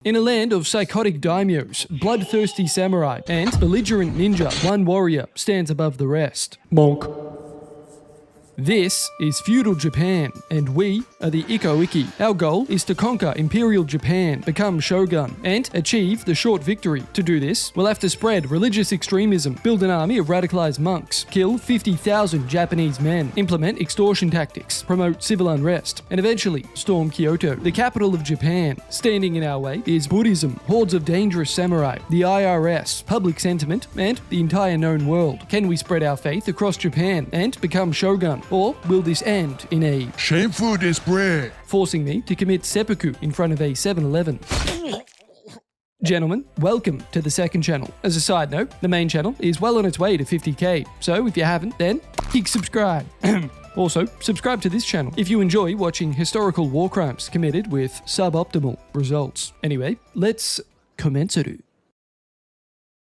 In a land of psychotic daimyos, bloodthirsty samurai, and belligerent ninja, one warrior stands above the rest. Monk. This is feudal Japan, and we are the Ikko. Our goal is to conquer Imperial Japan, become Shogun, and achieve the short victory. To do this, we'll have to spread religious extremism, build an army of radicalized monks, kill 50,000 Japanese men, implement extortion tactics, promote civil unrest, and eventually storm Kyoto, the capital of Japan. Standing in our way is Buddhism, hordes of dangerous samurai, the IRS, public sentiment, and the entire known world. Can we spread our faith across Japan and become Shogun? Or will this end in a shameful display, forcing me to commit seppuku in front of a 7-Eleven? Gentlemen, welcome to the second channel. As a side note, the main channel is well on its way to 50k, so if you haven't, then click subscribe. Also, subscribe to this channel if you enjoy watching historical war crimes committed with suboptimal results. Anyway, let's commence.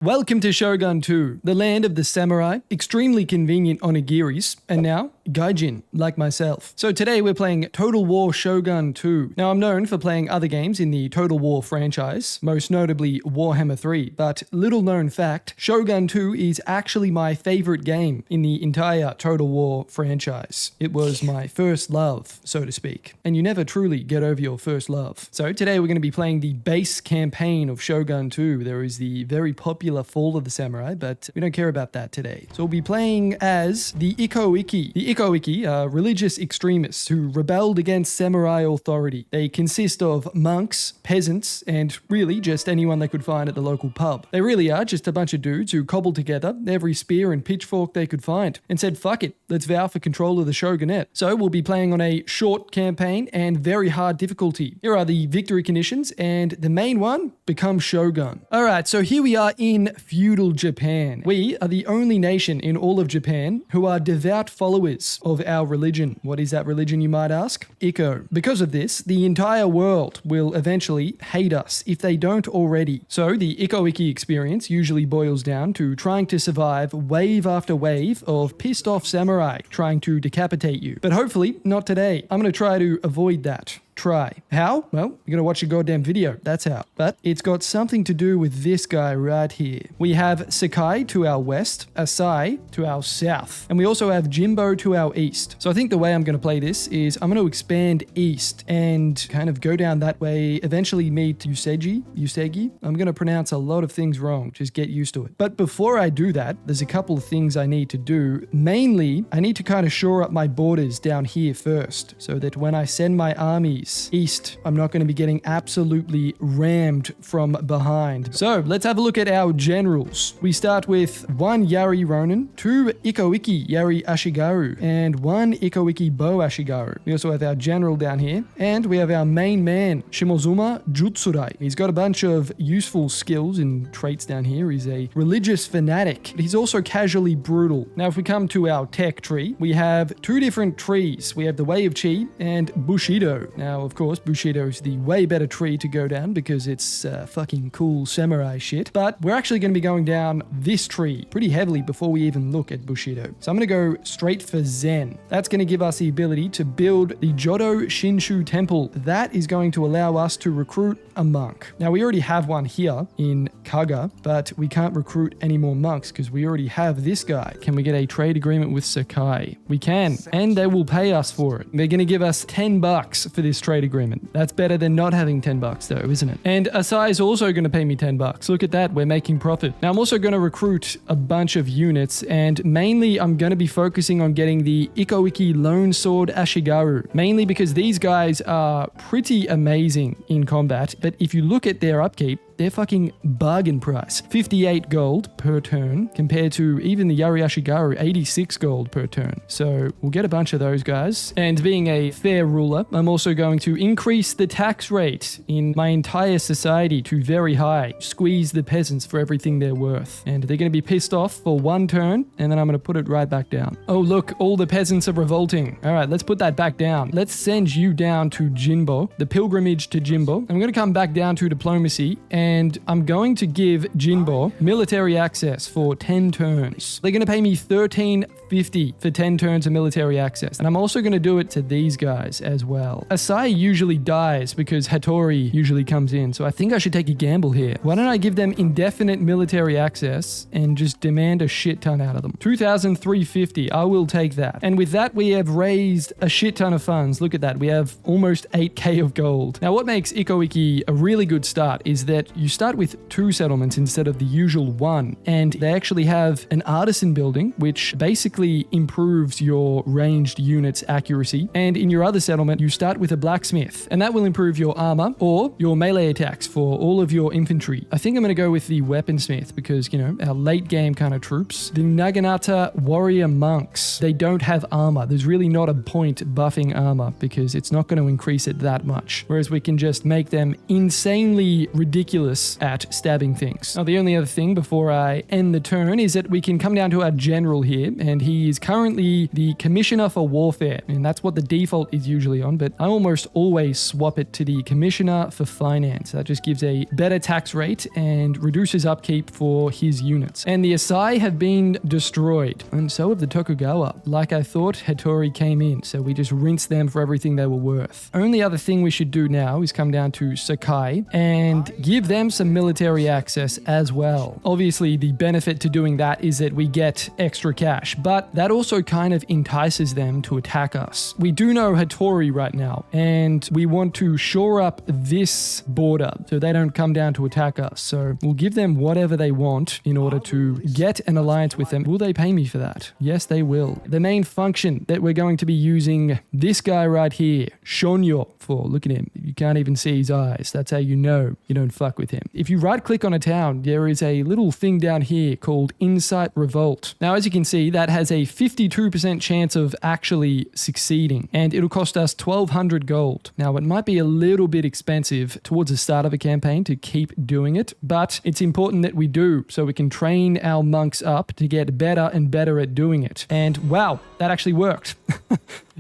Welcome to Shogun 2, the land of the samurai, extremely convenient onigiris, and now gaijin, like myself. So today we're playing Total War Shogun 2. Now I'm known for playing other games in the Total War franchise, most notably Warhammer 3, but little known fact, Shogun 2 is actually my favorite game in the entire Total War franchise. It was my first love, so to speak, and you never truly get over your first love. So today we're going to be playing the base campaign of Shogun 2. There is the very popular Fall of the Samurai, but we don't care about that today. So we'll be playing as the Ikko. The Ikko are religious extremists who rebelled against samurai authority. They consist of monks, peasants, and really just anyone they could find at the local pub. They really are just a bunch of dudes who cobbled together every spear and pitchfork they could find and said, fuck it, let's vow for control of the shogunate. So we'll be playing on a short campaign and very hard difficulty. Here are the victory conditions, and the main one, become shogun. Alright, so here we are in feudal Japan. We are the only nation in all of Japan who are devout followers of our religion. What is that religion, you might ask? Ikko. Because of this, the entire world will eventually hate us if they don't already. So the Ikko experience usually boils down to trying to survive wave after wave of pissed off samurai trying to decapitate you. But hopefully not today. I'm going to try to avoid that. Try. How? Well, you gotta watch a goddamn video, that's how. But it's got something to do with this guy right here. We have Sakai to our west, Asai to our south, and we also have Jimbo to our east. So I think the way I'm gonna play this is I'm gonna expand east and kind of go down that way, eventually meet Usegi. I'm gonna pronounce a lot of things wrong, just get used to it. But before I do that, there's a couple of things I need to do. Mainly, I need to kind of shore up my borders down here first, so that when I send my armies east, I'm not going to be getting absolutely rammed from behind. So let's have a look at our generals. We start with 1 Yari Ronin, 2 Ikko Yari Ashigaru, and 1 Ikko Bo Ashigaru. We also have our general down here, and we have our main man, Shimozuma Jutsurai. He's got a bunch of useful skills and traits down here. He's a religious fanatic. He's also casually brutal. Now, if we come to our tech tree, we have 2 different trees. We have the Way of Chi and Bushido. Now, of course, Bushido is the way better tree to go down because it's fucking cool samurai shit. But we're actually going to be going down this tree pretty heavily before we even look at Bushido. So I'm going to go straight for Zen. That's going to give us the ability to build the Jodo Shinshu Temple. That is going to allow us to recruit a monk. Now, we already have one here in Kohga, but we can't recruit any more monks because we already have this guy. Can we get a trade agreement with Sakai? We can, and they will pay us for it. They're going to give us $10 for this trade agreement. That's better than not having $10 though, isn't it? And Asai is also going to pay me $10. Look at that, we're making profit. Now I'm also going to recruit a bunch of units, and mainly I'm going to be focusing on getting the Ikko Lone Sword Ashigaru, mainly because these guys are pretty amazing in combat, but if you look at their upkeep, they're fucking bargain price. 58 gold per turn compared to even the Yari Ashigaru, 86 gold per turn. So we'll get a bunch of those guys. And being a fair ruler, I'm also going to increase the tax rate in my entire society to very high. Squeeze the peasants for everything they're worth. And they're going to be pissed off for 1 turn, and then I'm going to put it right back down. Oh, look, all the peasants are revolting. All right, let's put that back down. Let's send you down to Jinbo, the pilgrimage to Jinbo. I'm going to come back down to diplomacy, and I'm going to give Jinbo military access for 10 turns. They're going to pay me 13 50 for 10 turns of military access. And I'm also going to do it to these guys as well. Asai usually dies because Hattori usually comes in, so I think I should take a gamble here. Why don't I give them indefinite military access and just demand a shit ton out of them? 2,350, I will take that. And with that, we have raised a shit ton of funds. Look at that, we have almost 8k of gold. Now, what makes Ikko a really good start is that you start with 2 settlements instead of the usual 1, and they actually have an artisan building, which basically improves your ranged units' accuracy. And in your other settlement, you start with a blacksmith, and that will improve your armor or your melee attacks for all of your infantry. I think I'm going to go with the weaponsmith because, you know, our late game kind of troops. The Naginata warrior monks, they don't have armor. There's really not a point buffing armor because it's not going to increase it that much. Whereas we can just make them insanely ridiculous at stabbing things. Now, the only other thing before I end the turn is that we can come down to our general here, and he is currently the commissioner for warfare, and that's what the default is usually on, but I almost always swap it to the commissioner for finance. That just gives a better tax rate and reduces upkeep for his units. And the Asai have been destroyed, and so have the Tokugawa. Like I thought, Hattori came in, so we just rinsed them for everything they were worth. Only other thing we should do now is come down to Sakai and give them some military access as well. Obviously, the benefit to doing that is that we get extra cash, but that also kind of entices them to attack us. We do know Hattori right now, and we want to shore up this border so they don't come down to attack us. So we'll give them whatever they want in order to get an alliance with them. Will they pay me for that? Yes, they will. The main function that we're going to be using this guy right here, Shonyo, for. Look at him. You can't even see his eyes. That's how you know you don't fuck with him. If you right click on a town, there is a little thing down here called Insight Revolt. Now, as you can see, that has a 52% chance of actually succeeding, and it'll cost us 1,200 gold. Now, it might be a little bit expensive towards the start of a campaign to keep doing it, but it's important that we do so we can train our monks up to get better and better at doing it. And wow, that actually worked.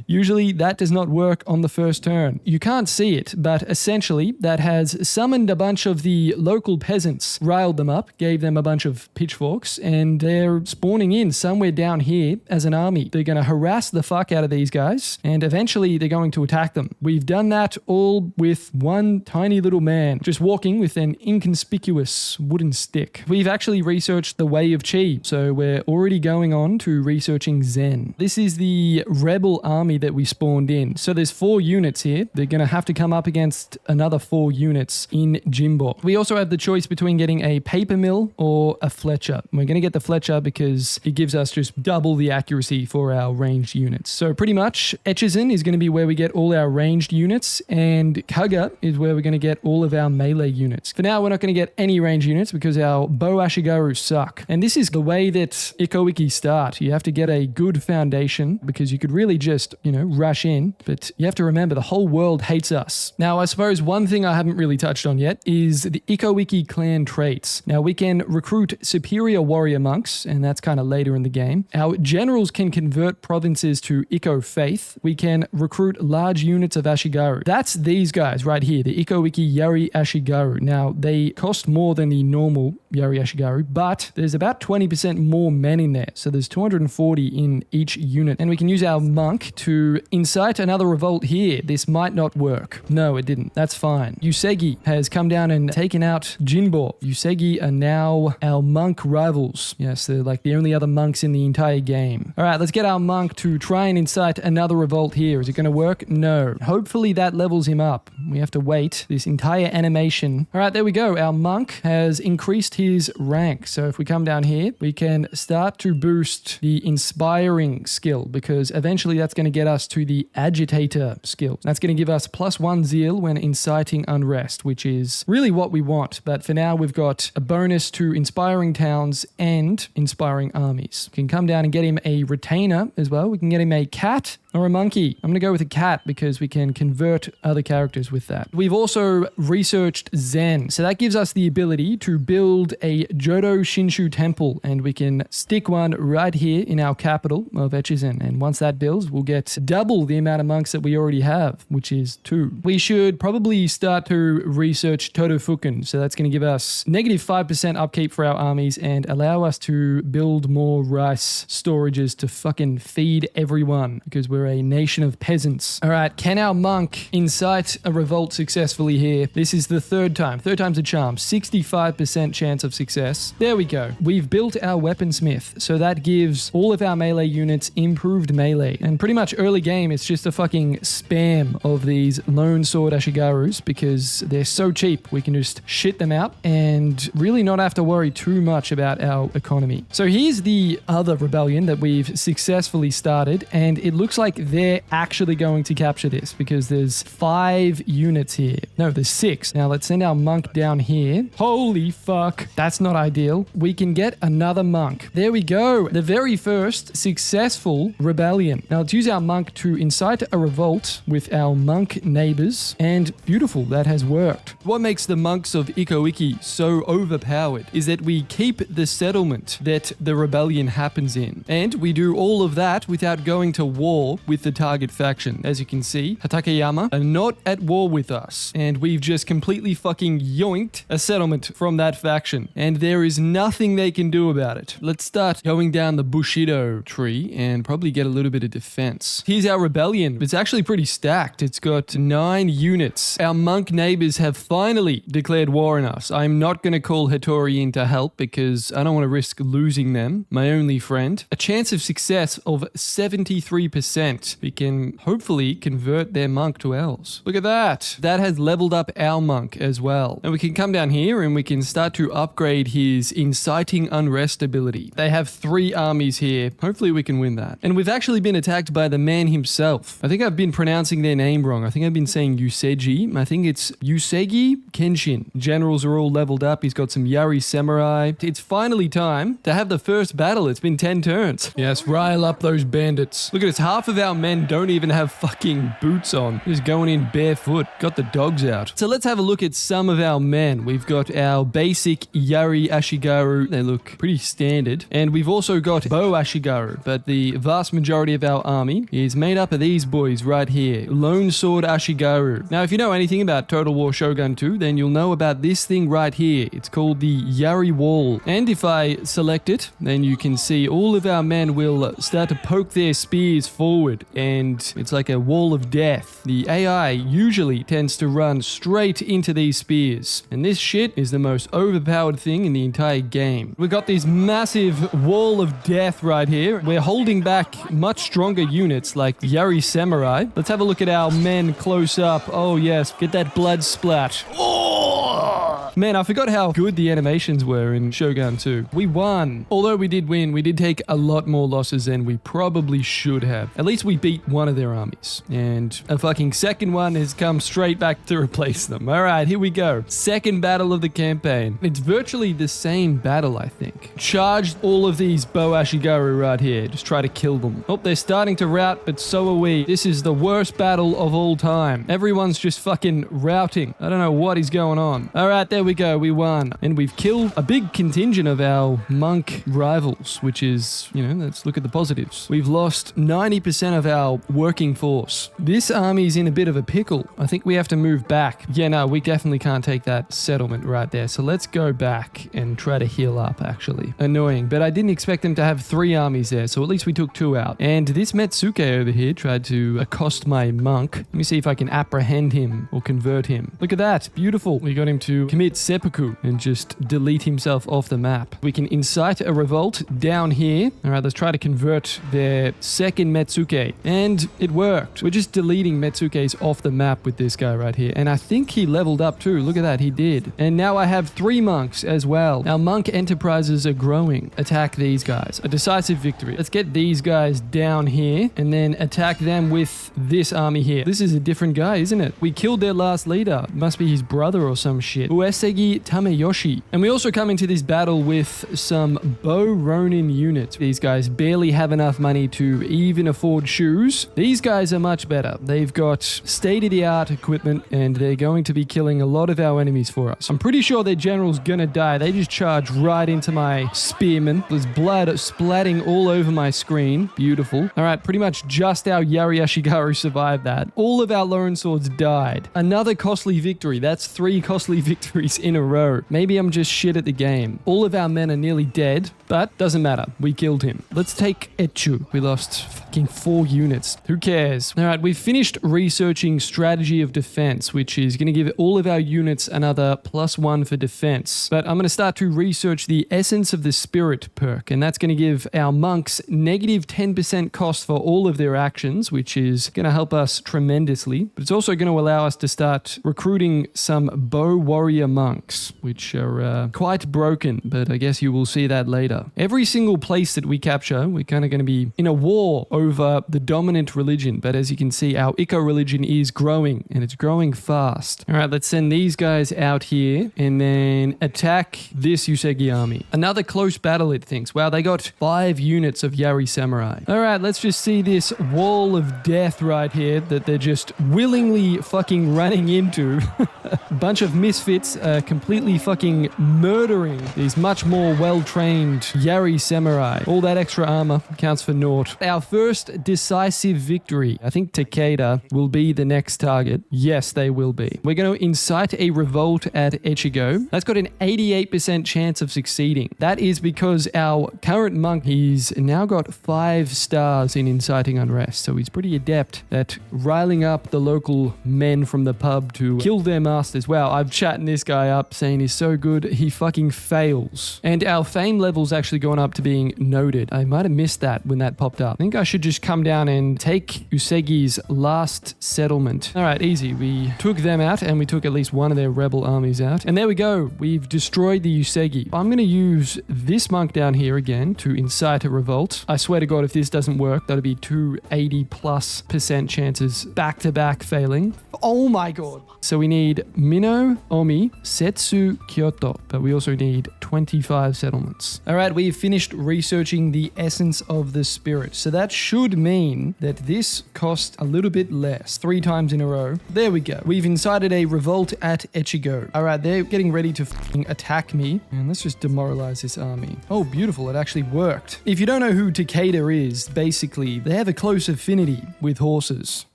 Usually that does not work on the first turn. You can't see it, but essentially that has summoned a bunch of the local peasants, riled them up, gave them a bunch of pitchforks, and they're spawning in somewhere down here as an army. They're going to harass the fuck out of these guys, and eventually they're going to attack them. We've done that all with one tiny little man, just walking with an inconspicuous wooden stick. We've actually researched the way of Chi, so we're already going on to researching Zen. This is the rebel army that we spawned in. So there's 4 units here. They're going to have to come up against another 4 units in Jimbo. We also have the choice between getting a paper mill or a Fletcher. We're going to get the Fletcher because it gives us just double the accuracy for our ranged units. So pretty much Echizen is going to be where we get all our ranged units, and Kohga is where we're going to get all of our melee units. For now, we're not going to get any ranged units because our bow ashigaru suck. And this is the way that Ikko start. You have to get a good foundation because you could really just, rush in, but you have to remember the whole world hates us. Now, I suppose one thing I haven't really touched on yet is the Ikko clan traits. Now, we can recruit superior warrior monks, and that's kind of later in the game. Our generals can convert provinces to Ikko faith. We can recruit large units of ashigaru. That's these guys right here, the Ikko Yari Ashigaru. Now, they cost more than the normal Yari Ashigaru, but there's about 20% more men in there. So there's 240 in each unit, and we can use our monk to incite another revolt here. This might not work. No, it didn't. That's fine. Yusegi has come down and taken out Jinbo. Yusegi are now our monk rivals. Yes, they're like the only other monks in the entire game. All right, let's get our monk to try and incite another revolt here. Is it going to work? No. Hopefully that levels him up. We have to wait this entire animation. All right, there we go. Our monk has increased his rank. So if we come down here, we can start to boost the inspiring skill because eventually that's going to get us to the agitator skill. That's going to give us +1 zeal when inciting unrest, which is really what we want. But for now, we've got a bonus to inspiring towns and inspiring armies. We can come down and get him a retainer as well. We can get him a cat or a monkey. I'm going to go with a cat because we can convert other characters. with that. We've also researched Zen. So that gives us the ability to build a Jodo Shinshu temple, and we can stick one right here in our capital of Echizen. And once that builds, we'll get double the amount of monks that we already have, which is 2. We should probably start to research Todofukun. So that's going to give us -5% upkeep for our armies and allow us to build more rice storages to fucking feed everyone, because we're a nation of peasants. All right, can our monk incite a revolt successfully here? This is the third time. Third time's a charm. 65% chance of success. There we go. We've built our weaponsmith, so that gives all of our melee units improved melee. And pretty much early game, it's just a fucking spam of these lone sword Ashigarus, because they're so cheap. We can just shit them out and really not have to worry too much about our economy. So here's the other rebellion that we've successfully started, and it looks like they're actually going to capture this, because there's 5 units here. No, there's 6. Now let's send our monk down here. Holy fuck. That's not ideal. We can get another monk. There we go. The very first successful rebellion. Now let's use our monk to incite a revolt with our monk neighbors, and beautiful, that has worked. What makes the monks of Ikko so overpowered is that we keep the settlement that the rebellion happens in, and we do all of that without going to war with the target faction. As you can see, Hatakeyama are not at war with us, and we've just completely fucking yoinked a settlement from that faction, and there is nothing they can do about it. Let's start going down the Bushido tree and probably get a little bit of defense. Here's our rebellion. It's actually pretty stacked. It's got 9 units. Our monk neighbors have finally declared war on us. I'm not going to call Hattori in to help because I don't want to risk losing them, my only friend. A chance of success of 73%. We can hopefully convert their monk to ours. Look at that. That has leveled up our monk as well. And we can come down here and we can start to upgrade his inciting unrest ability. They have 3 armies here. Hopefully we can win that. And we've actually been attacked by the man himself. I think I've been pronouncing their name wrong. I think I've been saying Yuseji. I think it's Yusegi Kenshin. Generals are all leveled up. He's got some Yari Samurai. It's finally time to have the first battle. It's been 10 turns. Yes, rile up those bandits. Look at this. Half of our men don't even have fucking boots on. Just going in barefoot. Got the dogs out. So let's have a look at some of our men. We've got our basic Yari Ashigaru. They look pretty standard. And we've also got Bow Ashigaru. But the vast majority of our army is made up of these boys right here. Lone Sword Ashigaru. Now, if you know anything about Total War Shogun 2, then you'll know about this thing right here. It's called the Yari Wall. And if I select it, then you can see all of our men will start to poke their spears forward. And it's like a wall of death. The AI usually tends to run straight into these spears. And this shit is the most overpowered thing in the entire game. We've got this massive wall of death right here. We're holding back much stronger units like Yari Samurai. Let's have a look at our men close up. Oh yes, get that blood splat. Oh! Man, I forgot how good the animations were in Shogun 2. We won. Although we did win, we did take a lot more losses than we probably should have. At least we beat one of their armies. And a fucking second one has come straight back to replace them. Alright, here we go. Second battle of the campaign. It's virtually the same battle, I think. Charged all of these Bow Ashigaru right here. Just try to kill them. Oh, they're starting to rout, but so are we. This is the worst battle of all time. Everyone's just fucking routing. I don't know what is going on. Alright, there we go. We won. And we've killed a big contingent of our monk rivals, which is, you know, let's look at the positives. We've lost 90% of our working force. This army's in a bit of a pickle. I think we have to move back. Yeah, no, we definitely can't take that settlement right there. So let's go back and try to heal up, actually. Annoying, but I didn't expect them to have 3 armies there, so at least we took 2 out. And this Metsuke over here tried to accost my monk. Let me see if I can apprehend him or convert him. Look at that. Beautiful. We got him to commit seppuku and just delete himself off the map. We can incite a revolt down here. All right, let's try to convert their second Metsuke. And it worked. We're just deleting Metsukes off the map with this guy right here. And I think he leveled up too. Look at that. He did. And now I have 3 monks as well. Our monk enterprises are growing. Attack these guys. A decisive victory. Let's get these guys down here and then attack them with this army here. This is a different guy, isn't it? We killed their last leader. Must be his brother or some shit. Uese Kasegi Tameyoshi. And we also come into this battle with some Bo Ronin units. These guys barely have enough money to even afford shoes. These guys are much better. They've got state-of-the-art equipment and they're going to be killing a lot of our enemies for us. I'm pretty sure their general's gonna die. They just charged right into my spearmen. There's blood splatting all over my screen. Beautiful. All right, pretty much just our Yari Ashigaru survived that. All of our lone swords died. Another costly victory. That's 3 costly victories in a row. Maybe I'm just shit at the game. All of our men are nearly dead, but doesn't matter. We killed him. Let's take Echu. We lost fucking 4 units. Who cares? All right, we've finished researching strategy of defense, which is going to give all of our units another +1 for defense. But I'm going to start to research the essence of the spirit perk, and that's going to give our monks negative 10% cost for all of their actions, which is going to help us tremendously. But it's also going to allow us to start recruiting some bow warrior monks, which are quite broken, but I guess you will see that later. Every single place that we capture, we're kind of going to be in a war over the dominant religion, but as you can see, our Ikko religion is growing, and it's growing fast. All right, let's send these guys out here, and then attack this Usagi army. Another close battle, it thinks. Wow, they got 5 units of Yari samurai. All right, let's just see this wall of death right here that they're just willingly fucking running into. A bunch of misfits completely fucking murdering these much more well-trained Yari samurai. All that extra armor counts for naught. Our first decisive victory. I think Takeda will be the next target. Yes, they will be. We're going to incite a revolt at Echigo. That's got an 88% chance of succeeding. That is because our current monk, he's now got 5 stars in inciting unrest. So he's pretty adept at riling up the local men from the pub to kill their masters. Wow, I've chatting this guy up saying he's so good, he fucking fails. And our fame level's actually gone up to being noted. I might have missed that when that popped up. I think I should just come down and take Usegi's last settlement. All right, easy. We took them out and we took at least one of their rebel armies out. And there we go. We've destroyed the Usagi. I'm going to use this monk down here again to incite a revolt. I swear to God, if this doesn't work, that'll be 280+% chances back-to-back failing. Oh my God. So we need Mino, Omi, Setsu, Kyoto, but we also need 25 settlements. All right, we've finished researching the essence of the spirit. So that should mean that this cost a little bit less. 3 times in a row. There we go. We've incited a revolt at Echigo. All right, they're getting ready to attack me. And let's just demoralize this army. Oh, beautiful. It actually worked. If you don't know who Takeda is, basically, they have a close affinity with horses,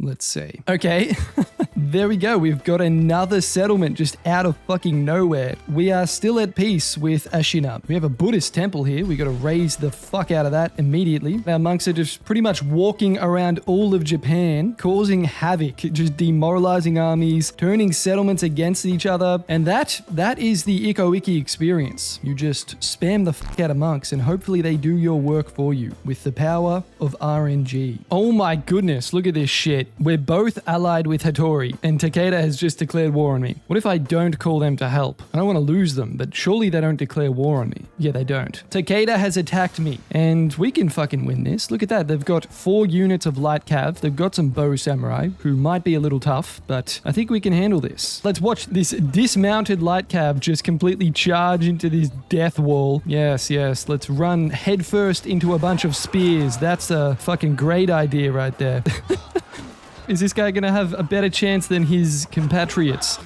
let's say. Okay. There we go. We've got another settlement just out of fucking nowhere. We are still at peace with Ashina. We have a Buddhist temple here. We got to raise the fuck out of that immediately. Our monks are just pretty much walking around all of Japan, causing havoc, just demoralizing armies, turning settlements against each other. And that is the Ikko Wiki experience. You just spam the fuck out of monks and hopefully they do your work for you with the power of RNG. Oh my goodness, look at this shit. We're both allied with Hattori and Takeda has just declared war on me. What if I don't call them to help? I don't want to lose them, but surely they don't declare war on me. Yeah, they don't. Takeda has attacked me and we can fucking win this. Look at that. They've got 4 units of light cav. They've got some bow samurai who might be a little tough, but I think we can handle this. Let's watch this dismounted light cav just completely charge into this death wall. Yes, yes. Let's run headfirst into a bunch of spears. That's a fucking great idea right there. Is this guy going to have a better chance than his compatriots?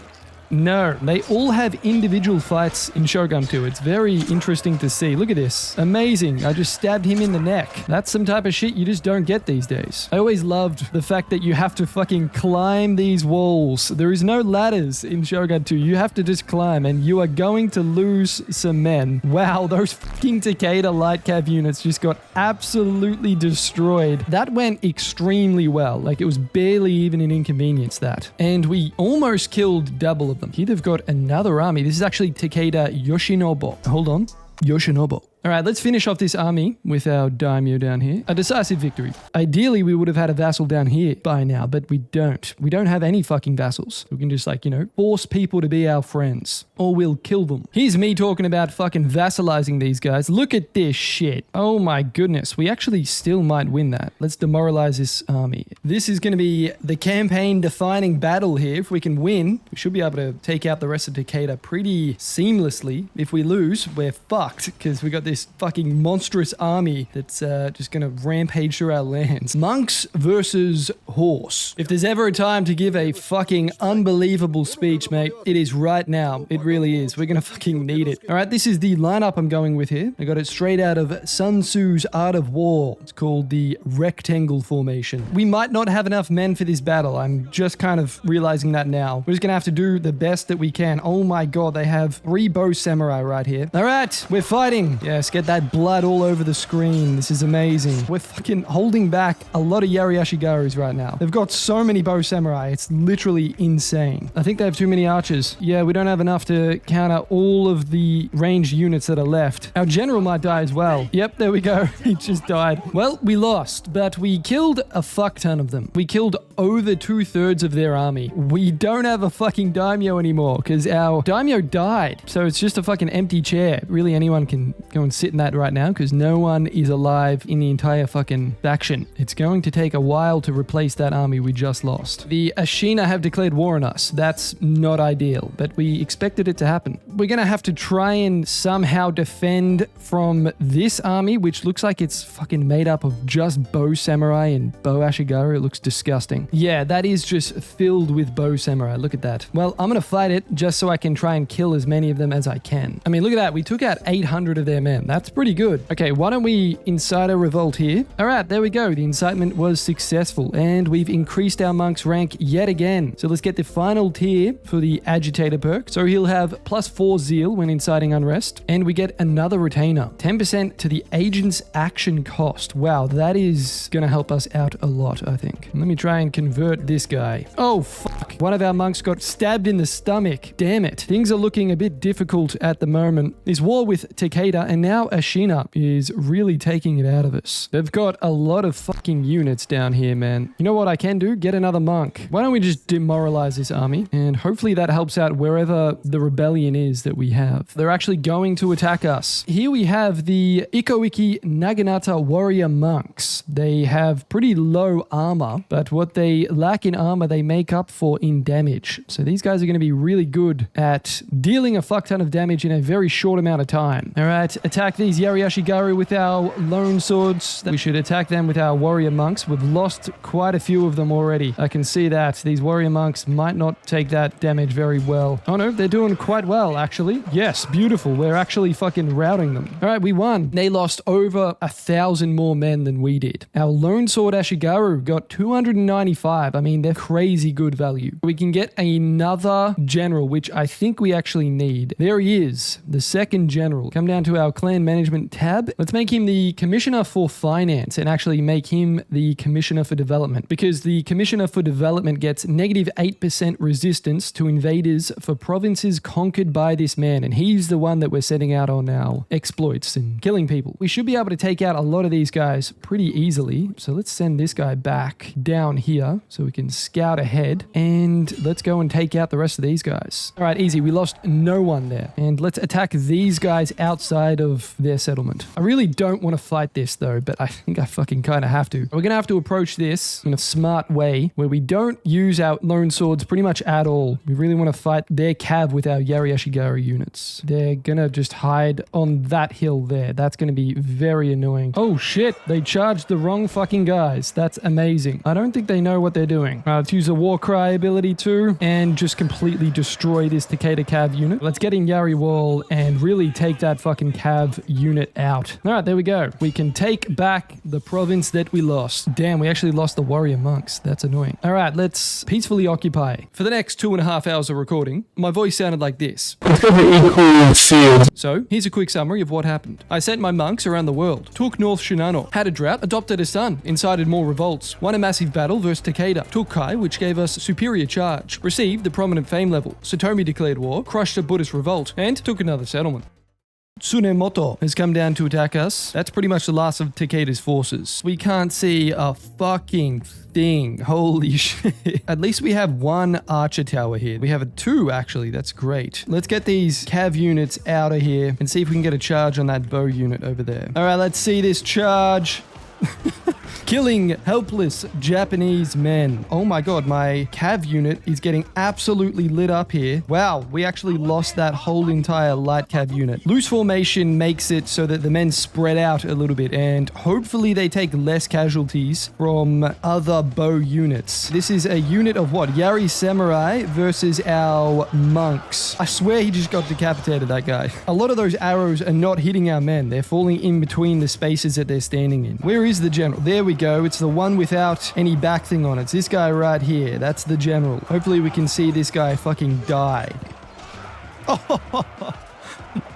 No, they all have individual fights in Shogun 2. It's very interesting to see. Look at this. Amazing. I just stabbed him in the neck. That's some type of shit you just don't get these days. I always loved the fact that you have to fucking climb these walls. There is no ladders in Shogun 2. You have to just climb and you are going to lose some men. Wow, those fucking Takeda light cav units just got absolutely destroyed. That went extremely well. Like it was barely even an inconvenience that. And we almost killed double of them. Here they've got another army. This is actually Takeda Yoshinobu. Hold on. Yoshinobu. All right, let's finish off this army with our daimyo down here. A decisive victory. Ideally, we would have had a vassal down here by now, but we don't. We don't have any fucking vassals. We can just like, force people to be our friends or we'll kill them. Here's me talking about fucking vassalizing these guys. Look at this shit. Oh my goodness. We actually still might win that. Let's demoralize this army. This is going to be the campaign defining battle here. If we can win, we should be able to take out the rest of Takeda pretty seamlessly. If we lose, we're fucked because we got this fucking monstrous army that's just going to rampage through our lands. Monks versus horse. If there's ever a time to give a fucking unbelievable speech, mate, it is right now. It really is. We're going to fucking need it. All right, this is the lineup I'm going with here. I got it straight out of Sun Tzu's Art of War. It's called the rectangle formation. We might not have enough men for this battle. I'm just kind of realizing that now. We're just going to have to do the best that we can. Oh my god, they have 3 bow samurai right here. All right, we're fighting. Yes, get that blood all over the screen. This is amazing. We're fucking holding back a lot of Yari-Ashigarus right now. They've got so many bow samurai. It's literally insane. I think they have too many archers. Yeah, we don't have enough to counter all of the ranged units that are left. Our general might die as well. Yep, there we go. He just died. Well, we lost, but we killed a fuck ton of them. We killed over 2/3 of their army. We don't have a fucking daimyo anymore because our daimyo died. So it's just a fucking empty chair. Really, anyone can go and sit in that right now because no one is alive in the entire fucking faction. It's going to take a while to replace that army we just lost. The Ashina have declared war on us. That's not ideal, but we expected it to happen. We're going to have to try and somehow defend from this army, which looks like it's fucking made up of just bow samurai and bow ashigaru. It looks disgusting. Yeah, that is just filled with bow samurai. Look at that. Well, I'm going to fight it just so I can try and kill as many of them as I can. I mean, look at that. We took out 800 of their men. That's pretty good. Okay, why don't we incite a revolt here? All right, there we go. The incitement was successful and we've increased our monk's rank yet again. So let's get the final tier for the agitator perk. So he'll have +4 zeal when inciting unrest and we get another retainer. 10% to the agent's action cost. Wow, that is going to help us out a lot, I think. Let me try and convert this guy. Oh, fuck. One of our monks got stabbed in the stomach. Damn it. Things are looking a bit difficult at the moment. This war with Takeda and now Ashina is really taking it out of us. They've got a lot of fucking units down here, man. You know what I can do? Get another monk. Why don't we just demoralize this army? And hopefully that helps out wherever the rebellion is that we have. They're actually going to attack us. Here we have the Ikko Naginata warrior monks. They have pretty low armor, but what they lack in armor, they make up for in damage. So these guys are going to be really good at dealing a fuck ton of damage in a very short amount of time. All right, attack these Yari-Ashigaru with our lone swords. We should attack them with our warrior monks. We've lost quite a few of them already. I can see that. These warrior monks might not take that damage very well. Oh no, they're doing quite well, actually. Yes, beautiful. We're actually fucking routing them. All right, we won. They lost over 1,000 more men than we did. Our lone sword Ashigaru got 295. I mean, they're crazy good value. We can get another general, which I think we actually need. There he is, the second general. Come down to our clan management tab. Let's make him the commissioner for finance and actually make him the commissioner for development, because the commissioner for development gets -8% resistance to invaders for provinces conquered by this man, and he's the one that we're setting out on our exploits and killing people. We should be able to take out a lot of these guys pretty easily. So let's send this guy back down here so we can scout ahead, and let's go and take out the rest of these guys. All right, easy. We lost no one there. And let's attack these guys outside of their settlement. I really don't want to fight this though, but I think I fucking kind of have to. We're going to have to approach this in a smart way where we don't use our lone swords pretty much at all. We really want to fight their cav with our Yari-Ashigaru units. They're going to just hide on that hill there. That's going to be very annoying. Oh shit, they charged the wrong fucking guys. That's amazing. I don't think they know what they're doing. Let's use a war cry ability too and just completely destroy this Takeda cav unit. Let's get in Yari wall and really take that fucking cav unit out. All right, there we go. We can take back the province that we lost. Damn, we actually lost the warrior monks. That's annoying. All right, let's peacefully occupy. For the next 2.5 hours of recording, my voice sounded like this. So here's a quick summary of what happened. I sent my monks around the world, took North Shinano, had a drought, adopted a son, incited more revolts, won a massive battle versus Takeda, took Kai, which gave us superior charge, received the prominent fame level, Satomi declared war, crushed a Buddhist revolt, and took another settlement. Tsunemoto has come down to attack us. That's pretty much the last of Takeda's forces. We can't see a fucking thing. Holy shit. At least we have one archer tower here. We have two, actually. That's great. Let's get these cav units out of here and see if we can get a charge on that bow unit over there. All right, let's see this charge. Killing helpless Japanese men. Oh my god, my cav unit is getting absolutely lit up here. Wow, we actually lost that whole entire light cav unit. Loose formation makes it so that the men spread out a little bit, and hopefully they take less casualties from other bow units. This is a unit of what? Yari Samurai versus our monks. I swear he just got decapitated, that guy. A lot of those arrows are not hitting our men. They're falling in between the spaces that they're standing in. Where is the general? There we go. It's the one without any back thing on it. It's this guy right here. That's the general. Hopefully we can see this guy fucking die.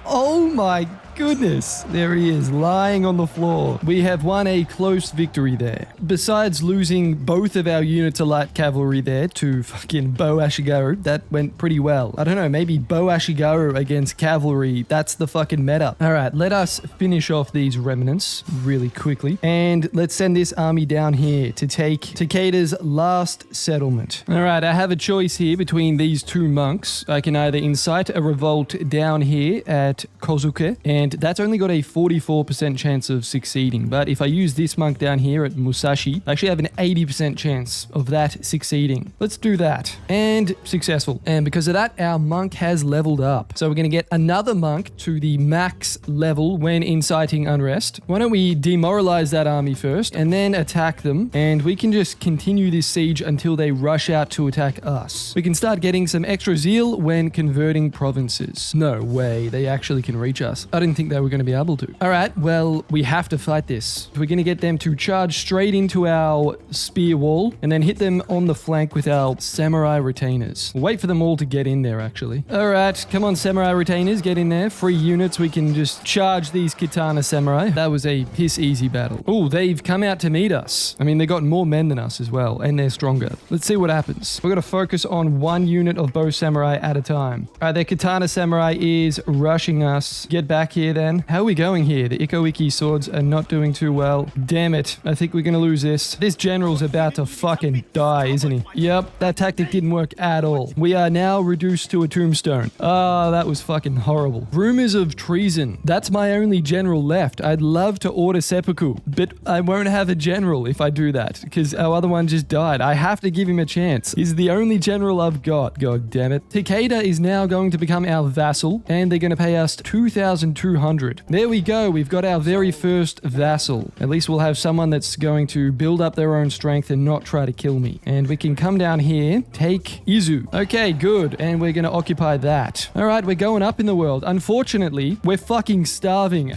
Oh my goodness. There he is, lying on the floor. We have won a close victory there. Besides losing both of our units of light cavalry there to fucking Bow Ashigaru, that went pretty well. I don't know, maybe Bow Ashigaru against cavalry, that's the fucking meta. All right, let us finish off these remnants really quickly. And let's send this army down here to take Takeda's last settlement. All right, I have a choice here between these two monks. I can either incite a revolt down here at Kozuke, and that's only got a 44% chance of succeeding. But if I use this monk down here at Musashi, I actually have an 80% chance of that succeeding. Let's do that. And successful. And because of that, our monk has leveled up. So we're going to get another monk to the max level when inciting unrest. Why don't we demoralize that army first and then attack them, and we can just continue this siege until they rush out to attack us. We can start getting some extra zeal when converting provinces. No way, they actually can reach us. I didn't think they were going to be able to. All right, well, we have to fight this. We're going to get them to charge straight into our spear wall and then hit them on the flank with our samurai retainers. We'll wait for them all to get in there, actually. All right, come on, samurai retainers, get in there. 3 units, we can just charge these katana samurai. That was a piss easy battle. Oh, they've come out to meet us. I mean, they got more men than us as well, and they're stronger. Let's see what happens. We're going to focus on 1 unit of bow samurai at a time. All right, their katana samurai is rushing us. Get back here then. How are we going here? The Ikko swords are not doing too well. Damn it. I think we're going to lose this. This general's about to fucking die, isn't he? Yep, that tactic didn't work at all. We are now reduced to a tombstone. Ah, that was fucking horrible. Rumors of treason. That's my only general left. I'd love to order seppuku, but I won't have a general if I do that because our other one just died. I have to give him a chance. He's the only general I've got. God damn it. Takeda is now going to become our vassal, and they're going to pay us 2,200. There we go. We've got our very first vassal. At least we'll have someone that's going to build up their own strength and not try to kill me. And we can come down here, take Izu. Okay, good. And we're going to occupy that. All right, we're going up in the world. Unfortunately, we're fucking starving.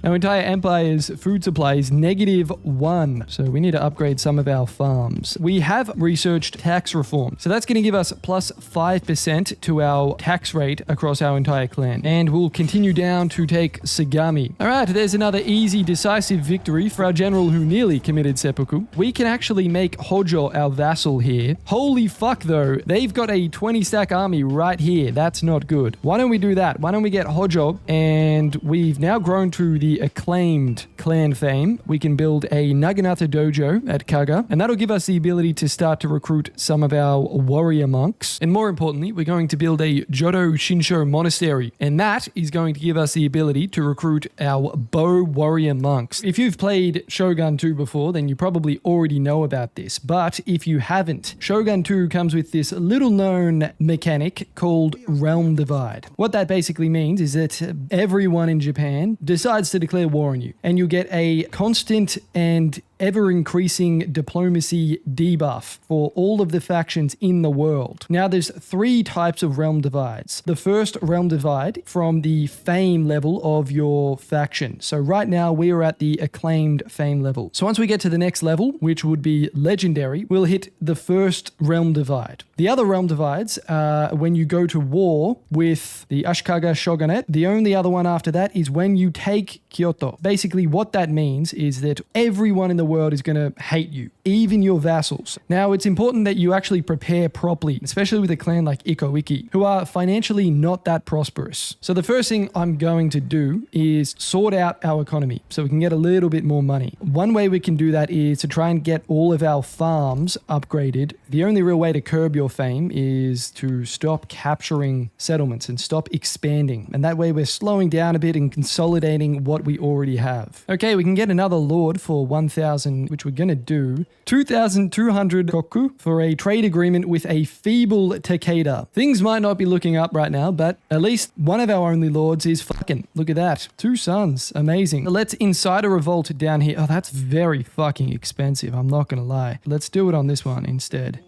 Our entire empire's food supply is -1. So we need to upgrade some of our farms. We have researched tax reform. So that's going to give us plus 5% to our tax rate across our entire clan. And we'll continue down to take Sagami. All right, there's another easy, decisive victory for our general who nearly committed seppuku. We can actually make Hojo our vassal here. Holy fuck, though. They've got a 20-stack army right here. That's not good. Why don't we do that? Why don't we get Hojo? And we've now grown to the acclaimed clan fame. We can build a Naginata dojo at Kaga, and that'll give us the ability to start to recruit some of our warrior monks. And more importantly, we're going to build a Jodo Shinsho monastery, and that is going to give us the ability to recruit our bow warrior monks. If you've played Shogun 2 before, then you probably already know about this. But if you haven't, Shogun 2 comes with this little known mechanic called Realm Divide. What that basically means is that everyone in Japan decides to declare war on you, and you get a constant and ever-increasing diplomacy debuff for all of the factions in the world. Now, there's 3 types of realm divides. The first realm divide from the fame level of your faction. So right now, we are at the acclaimed fame level. So once we get to the next level, which would be legendary, we'll hit the first realm divide. The other realm divides are when you go to war with the Ashikaga Shogunate. The only other one after that is when you take Kyoto. Basically, what that means is that everyone in the world is going to hate you even your vassals. Now, it's important that you actually prepare properly, especially with a clan like Ikko, who are financially not that prosperous. So the first thing I'm going to do is sort out our economy so we can get a little bit more money. One way we can do that is to try and get all of our farms upgraded. The only real way to curb your fame is to stop capturing settlements and stop expanding. And that way we're slowing down a bit and consolidating what we already have. Okay, we can get another lord for 1,000, which we're going to do. 2,200 koku for a trade agreement with a feeble Takeda. Things might not be looking up right now, but at least one of our only lords is fucking. Look at that. 2 sons. Amazing. Let's incite a revolt down here. Oh, that's very fucking expensive. I'm not going to lie. Let's do it on this one instead.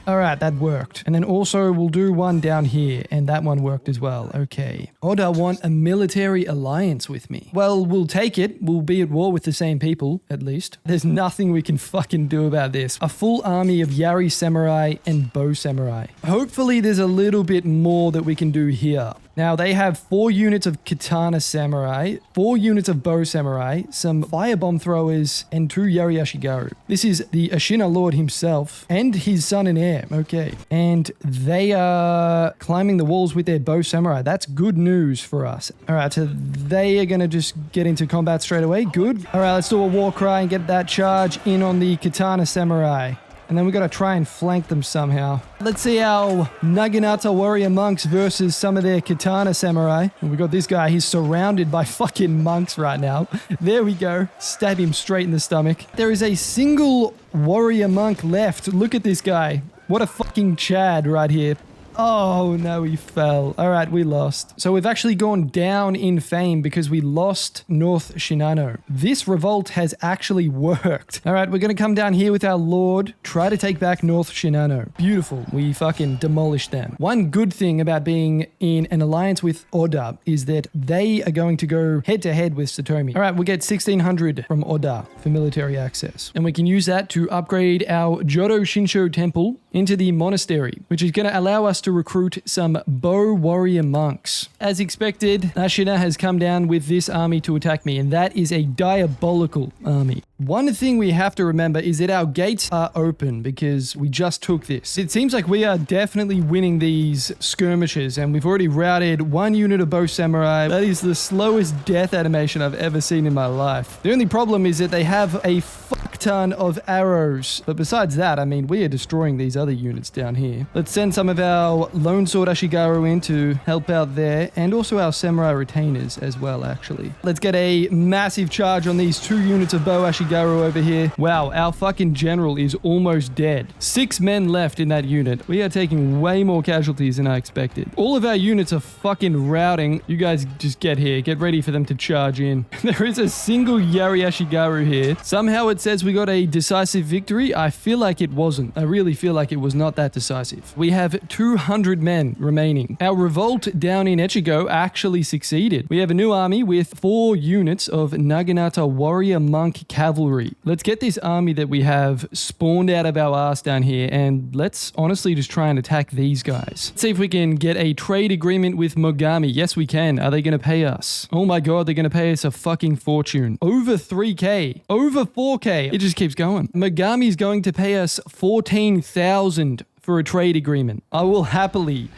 All right, that worked. And then also we'll do one down here, and that one worked as well. Okay. Oda want a military alliance with me. Well, we'll take it. We'll be at war with the same people, at least. There's nothing we can fucking do about this. A full army of Yari samurai and bow samurai. Hopefully there's a little bit more that we can do here. Now, they have 4 units of katana samurai, 4 units of bow samurai, some firebomb throwers, and 2 Yari Ashigaru. This is the Ashina Lord himself and his son and heir. Okay. And they are climbing the walls with their bow samurai. That's good news for us. All right, so they are going to just get into combat straight away. Good. All right, let's do a war cry and get that charge in on the katana samurai. And then we got to try and flank them somehow. Let's see our Naginata warrior monks versus some of their katana samurai. And we got this guy. He's surrounded by fucking monks right now. There we go. Stab him straight in the stomach. There is a single warrior monk left. Look at this guy. What a fucking Chad right here. Oh, no, he fell. All right, we lost. So we've actually gone down in fame because we lost North Shinano. This revolt has actually worked. All right, we're going to come down here with our lord, try to take back North Shinano. Beautiful. We fucking demolished them. One good thing about being in an alliance with Oda is that they are going to go head to head with Satomi. All right, we'll get 1,600 from Oda for military access. And we can use that to upgrade our Jodo Shinsho temple into the monastery, which is going to allow us to recruit some bow warrior monks. As expected, Ashina has come down with this army to attack me, and that is a diabolical army. One thing we have to remember is that our gates are open because we just took this. It seems like we are definitely winning these skirmishes, and we've already routed 1 unit of bow samurai. That is the slowest death animation I've ever seen in my life. The only problem is that they have a fuck ton of arrows. But besides that, I mean, we are destroying these other units down here. Let's send some of our Lone Sword Ashigaru in to help out there, and also our samurai retainers as well, actually. Let's get a massive charge on these 2 units of bow Ashigaru over here. Wow, our fucking general is almost dead. 6 men left in that unit. We are taking way more casualties than I expected. All of our units are fucking routing. You guys just get here. Get ready for them to charge in. There is a single Yari Ashigaru here. Somehow it says we got a decisive victory. I feel like it wasn't. I really feel like it was not that decisive. We have 200 men remaining. Our revolt down in Echigo actually succeeded. We have a new army with 4 units of Naginata warrior monk cavalry. Let's get this army that we have spawned out of our ass down here, and let's honestly just try and attack these guys. Let's see if we can get a trade agreement with Mogami. Yes, we can. Are they going to pay us? Oh my god, they're going to pay us a fucking fortune. Over 3k. Over 4k. It just keeps going. Mogami's going to pay us 14,000 for a trade agreement. I will happily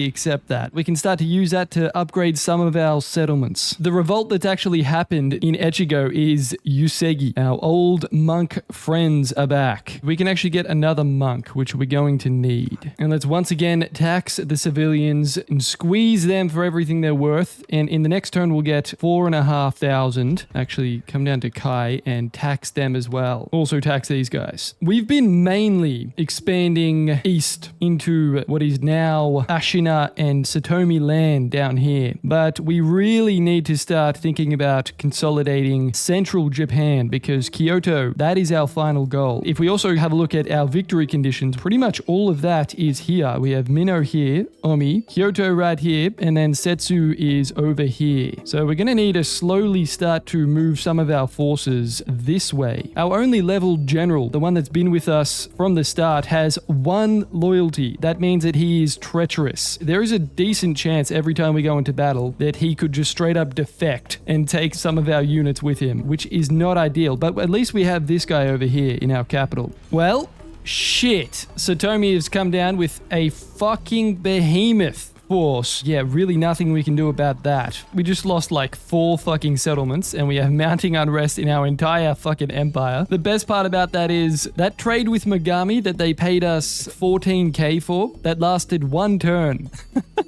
accept that. We can start to use that to upgrade some of our settlements. The revolt that's actually happened in Echigo is Yusegi. Our old monk friends are back. We can actually get another monk, which we're going to need. And let's once again tax the civilians and squeeze them for everything they're worth. And in the next turn, we'll get 4,500. Actually, come down to Kai and tax them as well. Also tax these guys. We've been mainly expanding east into what is now Ashina and Satomi land down here. But we really need to start thinking about consolidating central Japan, because Kyoto, that is our final goal. If we also have a look at our victory conditions, pretty much all of that is here. We have Mino here, Omi, Kyoto right here, and then Setsu is over here. So we're going to need to slowly start to move some of our forces this way. Our only level general, the one that's been with us from the start, has 1 1 loyalty. That means that he is treacherous. There is a decent chance every time we go into battle that he could just straight up defect and take some of our units with him, which is not ideal. But at least we have this guy over here in our capital. Well, shit. Satomi has come down with a fucking behemoth force. Yeah, really nothing we can do about that. We just lost like 4 fucking settlements and we have mounting unrest in our entire fucking empire. The best part about that is that trade with Megami that they paid us 14k for, that lasted 1 turn.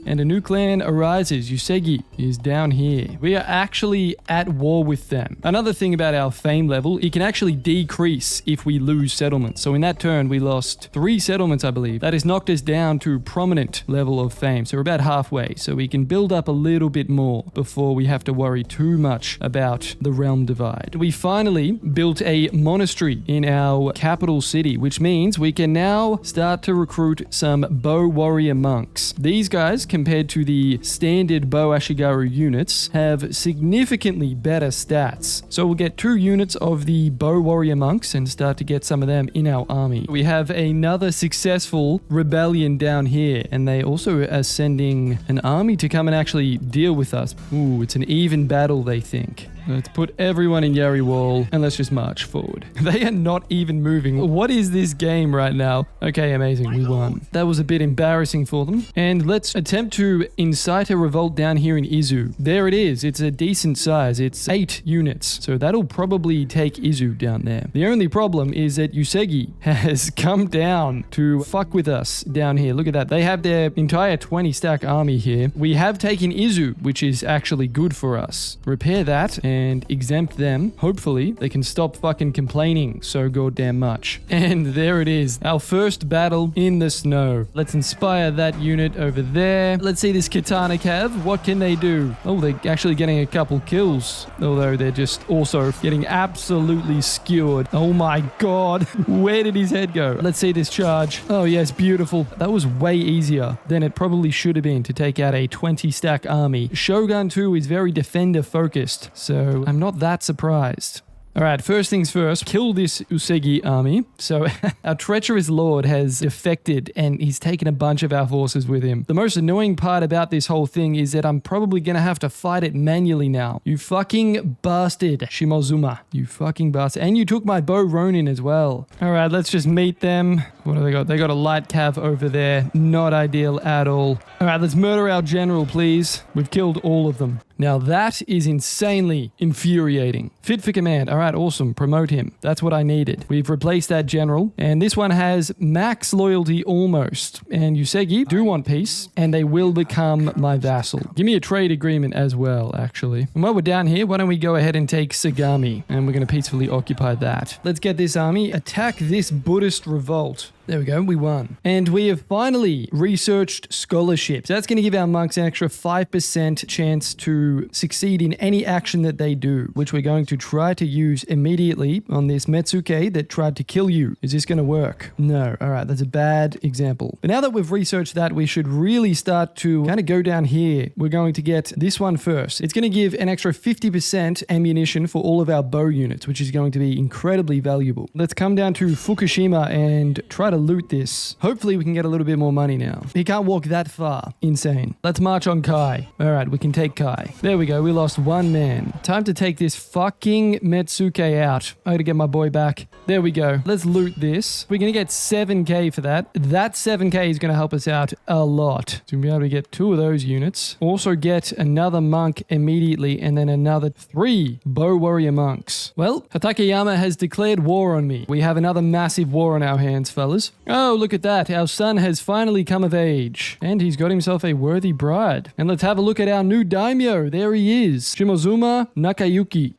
And a new clan arises. Yusegi is down here. We are actually at war with them. Another thing about our fame level, it can actually decrease if we lose settlements. So in that turn, we lost 3 settlements, I believe. That has knocked us down to prominent level of fame. So we're about halfway. So we can build up a little bit more before we have to worry too much about the realm divide. We finally built a monastery in our capital city, which means we can now start to recruit some bow warrior monks. These guys, compared to the standard bow ashigaru units, have significantly better stats. So we'll get 2 units of the bow warrior monks and start to get some of them in our army. We have another successful rebellion down here, and they also are sending an army to come and actually deal with us. Ooh, it's an even battle, they think. Let's put everyone in Yari Wall and let's just march forward. They are not even moving. What is this game right now? Okay, amazing. We won. That was a bit embarrassing for them. And let's attempt to incite a revolt down here in Izu. There it is. It's a decent size. It's 8 units. So that'll probably take Izu down there. The only problem is that Yusegi has come down to fuck with us down here. Look at that. They have their entire 20 stack army here. We have taken Izu, which is actually good for us. Repair that and exempt them. Hopefully, they can stop fucking complaining so goddamn much. And there it is. Our first battle in the snow. Let's inspire that unit over there. Let's see this Katana Cav. What can they do? Oh, they're actually getting a couple kills. Although they're just also getting absolutely skewered. Oh my god. Where did his head go? Let's see this charge. Oh yes, beautiful. That was way easier than it probably should have been to take out a 20 stack army. Shogun 2 is very defender focused. So I'm not that surprised. All right, first things first, kill this Usegi army. So our treacherous lord has defected and he's taken a bunch of our forces with him. The most annoying part about this whole thing is that I'm probably going to have to fight it manually now. You fucking bastard, Shimozuma. You fucking bastard. And you took my bow Ronin as well. All right, let's just meet them. What do they got? They got a light cav over there. Not ideal at all. All right, let's murder our general, please. We've killed all of them. Now that is insanely infuriating. Fit for command. All right, awesome. Promote him. That's what I needed. We've replaced that general. And this one has max loyalty almost. And Yusegi do want peace. And they will become my vassal. Give me a trade agreement as well, actually. And while we're down here, why don't we go ahead and take Sagami. And we're going to peacefully occupy that. Let's get this army. Attack this Buddhist revolt. There we go, we won. And we have finally researched scholarships. That's going to give our monks an extra 5% chance to succeed in any action that they do, which we're going to try to use immediately on this Metsuke that tried to kill you. Is this going to work? No. All right, that's a bad example. But now that we've researched that, we should really start to kind of go down here. We're going to get this one first. It's going to give an extra 50% ammunition for all of our bow units, which is going to be incredibly valuable. Let's come down to Fukushima and try to loot this. Hopefully we can get a little bit more money now. He can't walk that far. Insane. Let's march on Kai. All right, we can take Kai. There we go. We lost 1 man. Time to take this fucking Metsuke out. I gotta get my boy back. There we go. Let's loot this. We're gonna get 7k for that. That 7k is gonna help us out a lot. So we'll be able to get 2 of those units. Also get another monk immediately and then another 3 bow warrior monks. Well, Hatakeyama has declared war on me. We have another massive war on our hands, fellas. Oh, look at that. Our son has finally come of age. And he's got himself a worthy bride. And let's have a look at our new daimyo. There he is. Shimozuma Nakayuki.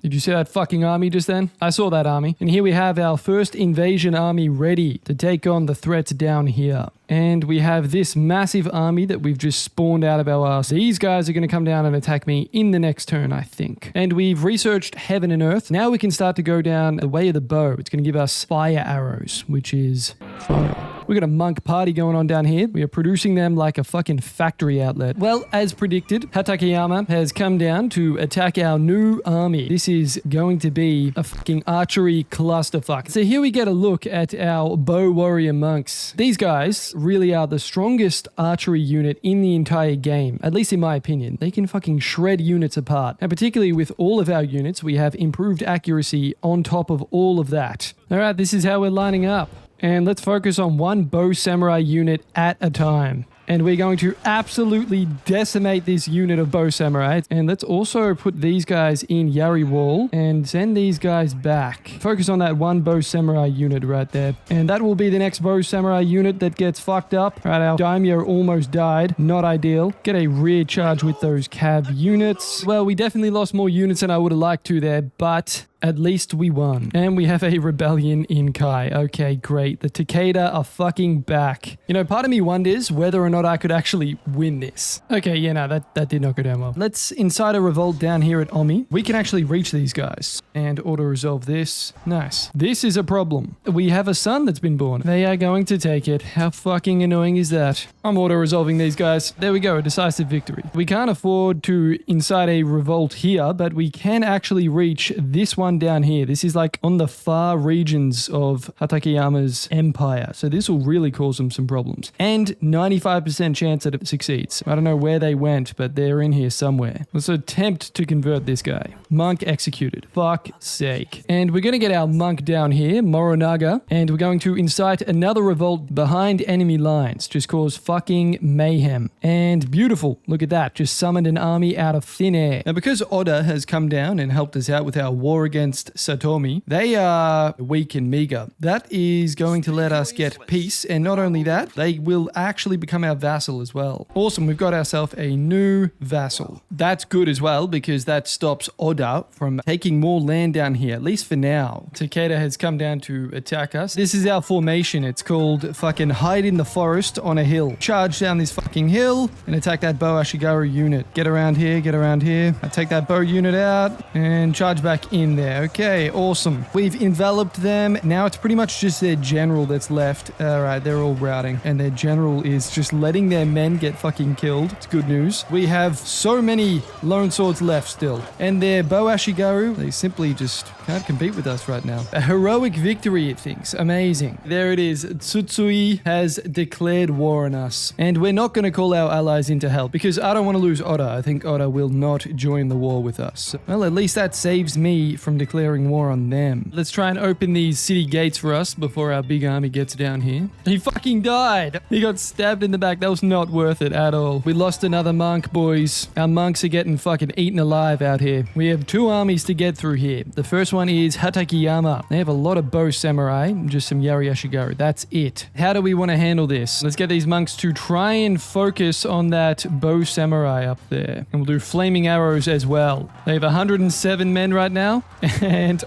Did you see that fucking army just then? I saw that army. And here we have our first invasion army ready to take on the threats down here. And we have this massive army that we've just spawned out of our ass. These guys are going to come down and attack me in the next turn, I think. And we've researched heaven and earth. Now we can start to go down the way of the bow. It's going to give us fire arrows, which is fire. We got a monk party going on down here. We are producing them like a fucking factory outlet. Well, as predicted, Hatakeyama has come down to attack our new army. This is going to be a fucking archery clusterfuck. So here we get a look at our bow warrior monks. These guys really are the strongest archery unit in the entire game, at least in my opinion. They can fucking shred units apart. And particularly with all of our units, we have improved accuracy on top of all of that. All right, this is how we're lining up. And let's focus on one bow samurai unit at a time. And we're going to absolutely decimate this unit of bow samurai. And let's also put these guys in Yari Wall and send these guys back. Focus on that one bow samurai unit right there. And that will be the next bow samurai unit that gets fucked up. Right, our daimyo almost died. Not ideal. Get a rear charge with those cav units. Well, we definitely lost more units than I would have liked to there, but at least we won. And we have a rebellion in Kai. Okay, great. The Takeda are fucking back. You know, part of me wonders whether or not I could actually win this. Okay, yeah, no, that did not go down well. Let's incite a revolt down here at Omi. We can actually reach these guys and auto-resolve this. Nice. This is a problem. We have a son that's been born. They are going to take it. How fucking annoying is that? I'm auto-resolving these guys. There we go, a decisive victory. We can't afford to incite a revolt here, but we can actually reach this one down here. This is like on the far regions of Hatakeyama's empire. So this will really cause them some problems. And 95% chance that it succeeds. I don't know where they went, but they're in here somewhere. Let's attempt to convert this guy. Monk executed. Fuck's sake. And we're going to get our monk down here, Moronaga, and we're going to incite another revolt behind enemy lines. Just cause fucking mayhem. And beautiful. Look at that. Just summoned an army out of thin air. Now, because Oda has come down and helped us out with our war against Satomi, they are weak and meager. That is going to let us get peace, and not only that, they will actually become our vassal as well. Awesome, we've got ourselves a new vassal. That's good as well, because that stops Oda from taking more land down here, at least for now. Takeda has come down to attack us. This is our formation. It's called fucking hide in the forest on a hill. Charge down this fucking hill and attack that bow Ashigaru unit. Get around here, get around here. I take that bow unit out and charge back in there. Okay, awesome. We've enveloped them. Now it's pretty much just their general that's left. All right, they're all routing. And their general is just letting their men get fucking killed. It's good news. We have so many lone swords left still. And their bow Ashigaru, they simply just can't compete with us right now. A heroic victory, it thinks. Amazing. There it is. Tsutsui has declared war on us. And we're not going to call our allies in to help because I don't want to lose Oda. I think Oda will not join the war with us. Well, at least that saves me from declaring war on them. Let's try and open these city gates for us before our big army gets down here. He fucking died. He got stabbed in the back. That was not worth it at all. We lost another monk, boys. Our monks are getting fucking eaten alive out here. We have two armies to get through here. The first one is Hatakeyama. They have a lot of bow samurai, just some Yari Ashigaru. That's it. How do we want to handle this? Let's get these monks to try and focus on that bow samurai up there. And we'll do flaming arrows as well. They have 107 men right now. And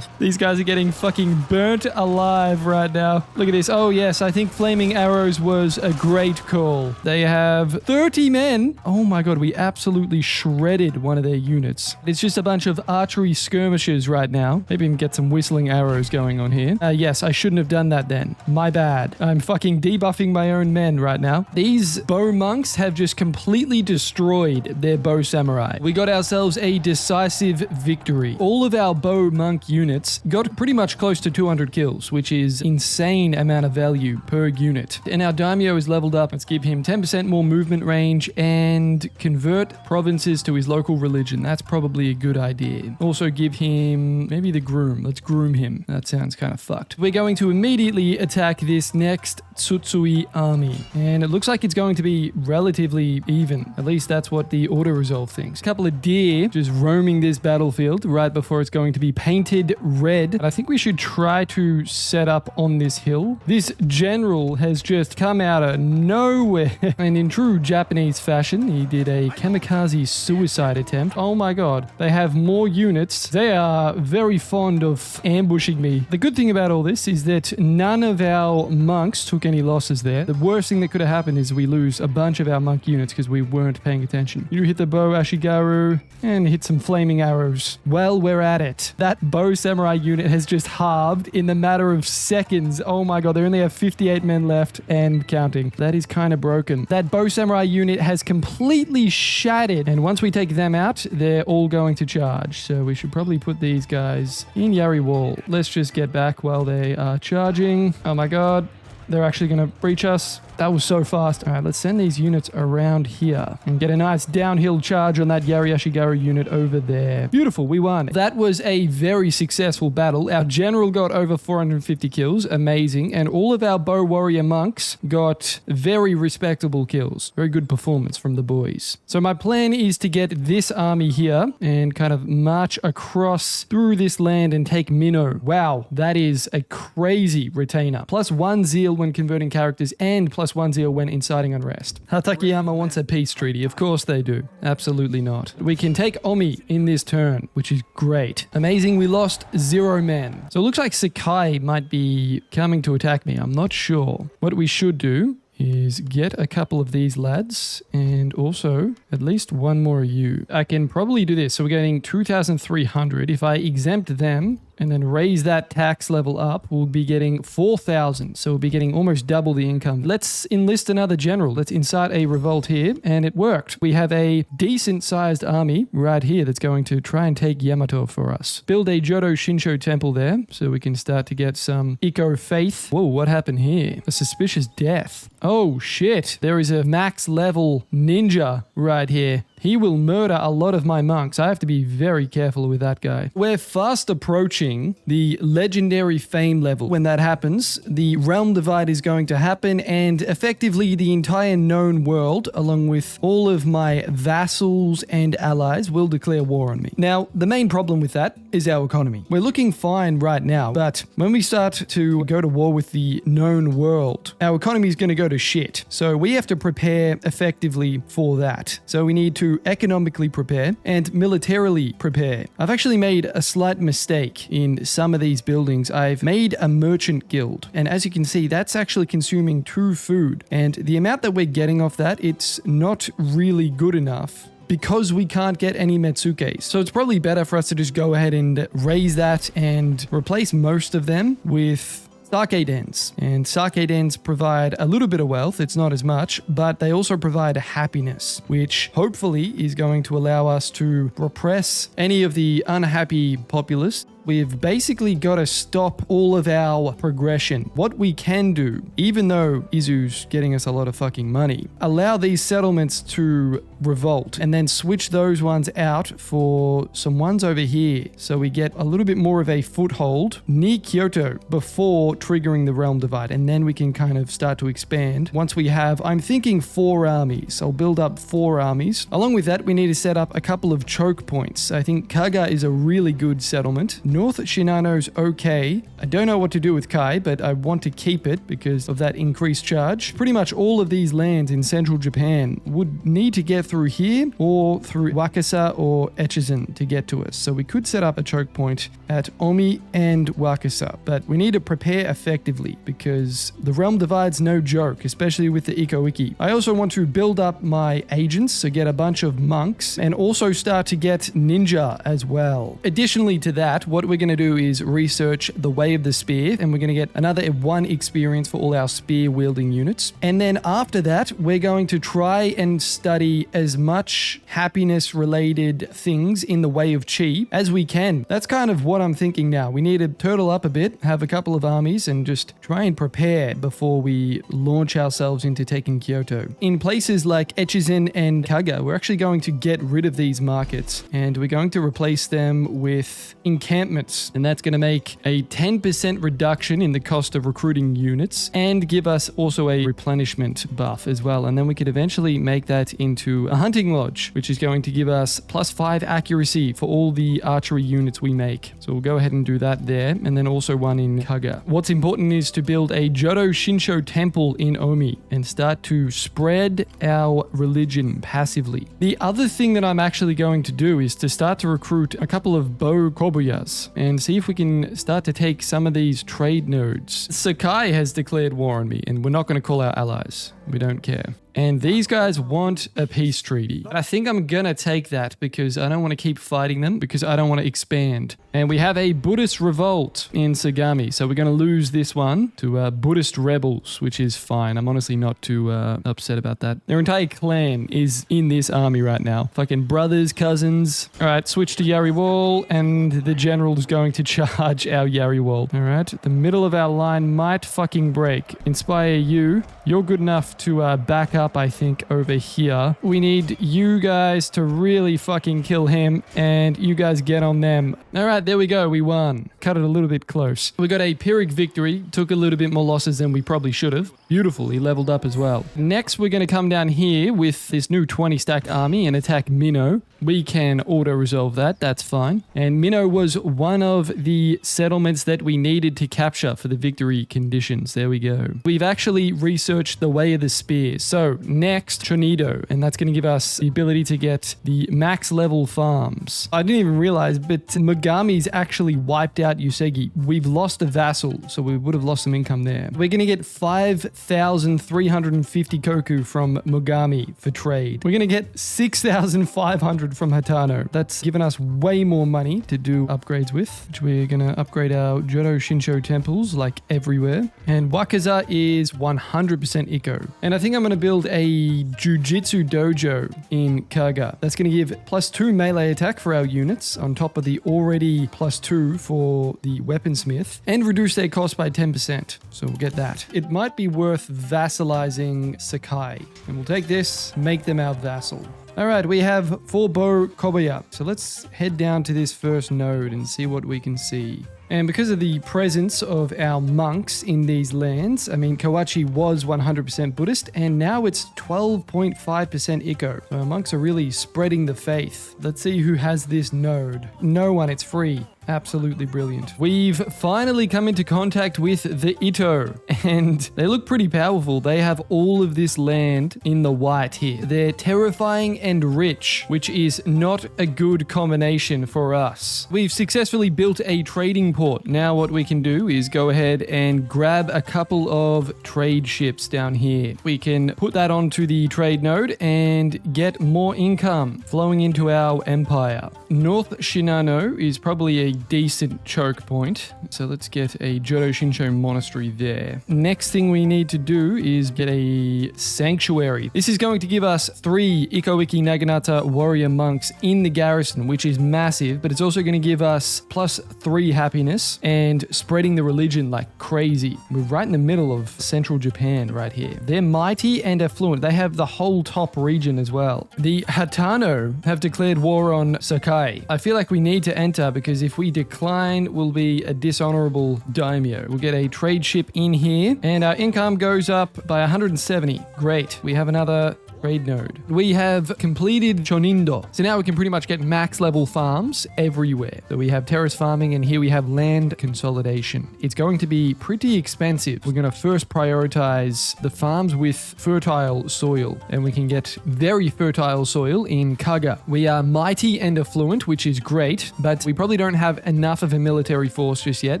these guys are getting fucking burnt alive right now. Look at this. Oh, yes. I think flaming arrows was a great call. They have 30 men. Oh, my God. We absolutely shredded one of their units. It's just a bunch of archery skirmishers right now. Maybe even get some whistling arrows going on here. Yes, I shouldn't have done that then. My bad. I'm fucking debuffing my own men right now. These bow monks have just completely destroyed their bow samurai. We got ourselves a decisive victory. All of our bow monk units got pretty much close to 200 kills, which is insane amount of value per unit. And our daimyo is leveled up. Let's give him 10% more movement range and convert provinces to his local religion. That's probably a good idea. Also give him maybe the groom. Let's groom him. That sounds kind of fucked. We're going to immediately attack this next Tsutsui army. And it looks like it's going to be relatively even. At least that's what the auto-resolve thinks. A couple of deer just roaming this battlefield right before it's going to be painted red. And I think we should try to set up on this hill. This general has just come out of nowhere. And in true Japanese fashion, he did a kamikaze suicide attempt. Oh my God. They have more units. They are very fond of ambushing me. The good thing about all this is that none of our monks took any losses there. The worst thing that could have happened is we lose a bunch of our monk units because we weren't paying attention. You hit the bow Ashigaru and hit some flaming arrows. Well, we're at it. it. That bow samurai unit has just halved in the matter of seconds. Oh my god, they only have 58 men left and counting. That is kind of broken. That bow samurai unit has completely shattered, and once we take them out, they're all going to charge. So we should probably put these guys in Yari Wall. Let's just get back while they are charging. Oh my god. They're actually going to breach us. That was so fast. All right, let's send these units around here and get a nice downhill charge on that Yari Ashigaru unit over there. Beautiful, we won. That was a very successful battle. Our general got over 450 kills, amazing, and all of our bow warrior monks got very respectable kills. Very good performance from the boys. So my plan is to get this army here and kind of march across through this land and take Minnow. Wow, that is a crazy retainer. +1 zeal when converting characters and +1 zeal when inciting unrest. Hatakeyama wants a peace treaty. Of course they do. Absolutely not. We can take Omi in this turn, which is great. Amazing, we lost 0 men. So it looks like Sakai might be coming to attack me. I'm not sure. What we should do is get a couple of these lads and also at least one more of you. I can probably do this. So we're getting 2,300. If I exempt them and then raise that tax level up, we'll be getting 4,000. So we'll be getting almost double the income. Let's enlist another general. Let's incite a revolt here. And it worked. We have a decent sized army right here that's going to try and take Yamato for us. Build a Jodo Shinsho temple there so we can start to get some Ikko faith. Whoa, what happened here? A suspicious death. Oh shit. There is a max level ninja right here. He will murder a lot of my monks. I have to be very careful with that guy. We're fast approaching the legendary fame level. When that happens, the realm divide is going to happen and effectively the entire known world, along with all of my vassals and allies, will declare war on me. Now, the main problem with that is our economy. We're looking fine right now, but when we start to go to war with the known world, our economy is going to go to shit. So we have to prepare effectively for that. So we need to economically prepare and militarily prepare. I've actually made a slight mistake in some of these buildings. I've made a merchant guild, and as you can see, that's actually consuming 2 food, and the amount that we're getting off that, it's not really good enough because we can't get any Metsukes. So it's probably better for us to just go ahead and raise that and replace most of them with sake dens. And sake dens provide a little bit of wealth, it's not as much, but they also provide happiness, which hopefully is going to allow us to repress any of the unhappy populace. We've basically got to stop all of our progression. What we can do, even though Izu's getting us a lot of fucking money, allow these settlements to revolt and then switch those ones out for some ones over here. So we get a little bit more of a foothold near Kyoto before triggering the realm divide. And then we can kind of start to expand. Once we have, I'm thinking 4 armies. I'll build up 4 armies. Along with that, we need to set up a couple of choke points. I think Kaga is a really good settlement. North Shinano's okay. I don't know what to do with Kai, but I want to keep it because of that increased charge. Pretty much all of these lands in central Japan would need to get through here or through Wakasa or Echizen to get to us. So we could set up a choke point at Omi and Wakasa, but we need to prepare effectively because the realm divide's no joke, especially with the Ikko Ikki. I also want to build up my agents, so get a bunch of monks and also start to get ninja as well. Additionally to that, what we're going to do is research the Way of the Spear, and we're going to get another 1 experience for all our spear wielding units. And then after that, we're going to try and study as much happiness related things in the Way of Chi as we can. That's kind of what I'm thinking now. We need to turtle up a bit, have a couple of armies, and just try and prepare before we launch ourselves into taking Kyoto. In places like Echizen and Kaga, we're actually going to get rid of these markets, and we're going to replace them with encampments, and that's going to make a 10% reduction in the cost of recruiting units and give us also a replenishment buff as well. And then we could eventually make that into a hunting lodge, which is going to give us +5 accuracy for all the archery units we make. So we'll go ahead and do that there, and then also one in Kaga. What's important is to build a Jodo Shinsho temple in Omi and start to spread our religion passively. The other thing that I'm actually going to do is to start to recruit a couple of Bo Kobuyas and see if we can start to take some of these trade nodes. Sakai has declared war on me, and we're not going to call our allies. We don't care. And these guys want a peace treaty. And I think I'm gonna take that because I don't want to keep fighting them, because I don't want to expand. And we have a Buddhist revolt in Sagami, so we're gonna lose this one to Buddhist rebels, which is fine. I'm honestly not too upset about that. Their entire clan is in this army right now. Fucking brothers, cousins. All right, switch to Yari Wall, and the general's going to charge our Yari Wall. All right, the middle of our line might fucking break. Inspire you. You're good enough to back up, I think, over here. We need you guys to really fucking kill him, and you guys get on them. All right, there we go. We won. Cut it a little bit close. We got a Pyrrhic victory. Took a little bit more losses than we probably should have. Beautiful. He leveled up as well. Next, we're going to come down here with this new 20-stack army and attack Minnow. We can auto-resolve that. That's fine. And Minnow was one of the settlements that we needed to capture for the victory conditions. There we go. We've actually researched the Way of the Spear. So next, Chonido, and that's going to give us the ability to get the max level farms. I didn't even realize, but Mogami's actually wiped out Yusegi. We've lost a vassal, so we would have lost some income there. We're going to get 5,350 koku from Mogami for trade. We're going to get 6,500 from Hatano. That's given us way more money to do upgrades with, which we're going to upgrade our Jodo Shinsho temples like everywhere. And Wakaza is 100% Ikko. And I think I'm going to build a Jujitsu dojo in Kohga. That's going to give +2 melee attack for our units on top of the already +2 for the weaponsmith, and reduce their cost by 10%. So we'll get that. It might be worth vassalizing Sakai. And we'll take this, make them our vassal. All right, we have 4-bow Koboya. So let's head down to this first node and see what we can see. And because of the presence of our monks in these lands, I mean, Kawachi was 100% Buddhist, and now it's 12.5% Ikko. So our monks are really spreading the faith. Let's see who has this node. No one, it's free. Absolutely brilliant. We've finally come into contact with the Ito, and they look pretty powerful. They have all of this land in the white here. They're terrifying and rich, which is not a good combination for us. We've successfully built a trading port. Now what we can do is go ahead and grab a couple of trade ships down here. We can put that onto the trade node and get more income flowing into our empire. North Shinano is probably a decent choke point, so let's get a Jodo Shinsho monastery there. Next thing we need to do is get a sanctuary. This is going to give us 3 Ikko-Ikki Naginata warrior monks in the garrison, which is massive, but it's also going to give us +3 happiness and spreading the religion like crazy. We're right in the middle of central Japan right here. They're mighty and affluent. They have the whole top region as well. The Hatano have declared war on Sakai. I feel like we need to enter, because if we decline, we'll be a dishonorable daimyo. We'll get a trade ship in here, and our income goes up by 170. Great. We have another trade node. We have completed Chonindo. So now we can pretty much get max level farms everywhere. So we have terrace farming, and here we have land consolidation. It's going to be pretty expensive. We're going to first prioritize the farms with fertile soil, and we can get very fertile soil in Kaga. We are mighty and affluent, which is great, but we probably don't have enough of a military force just yet,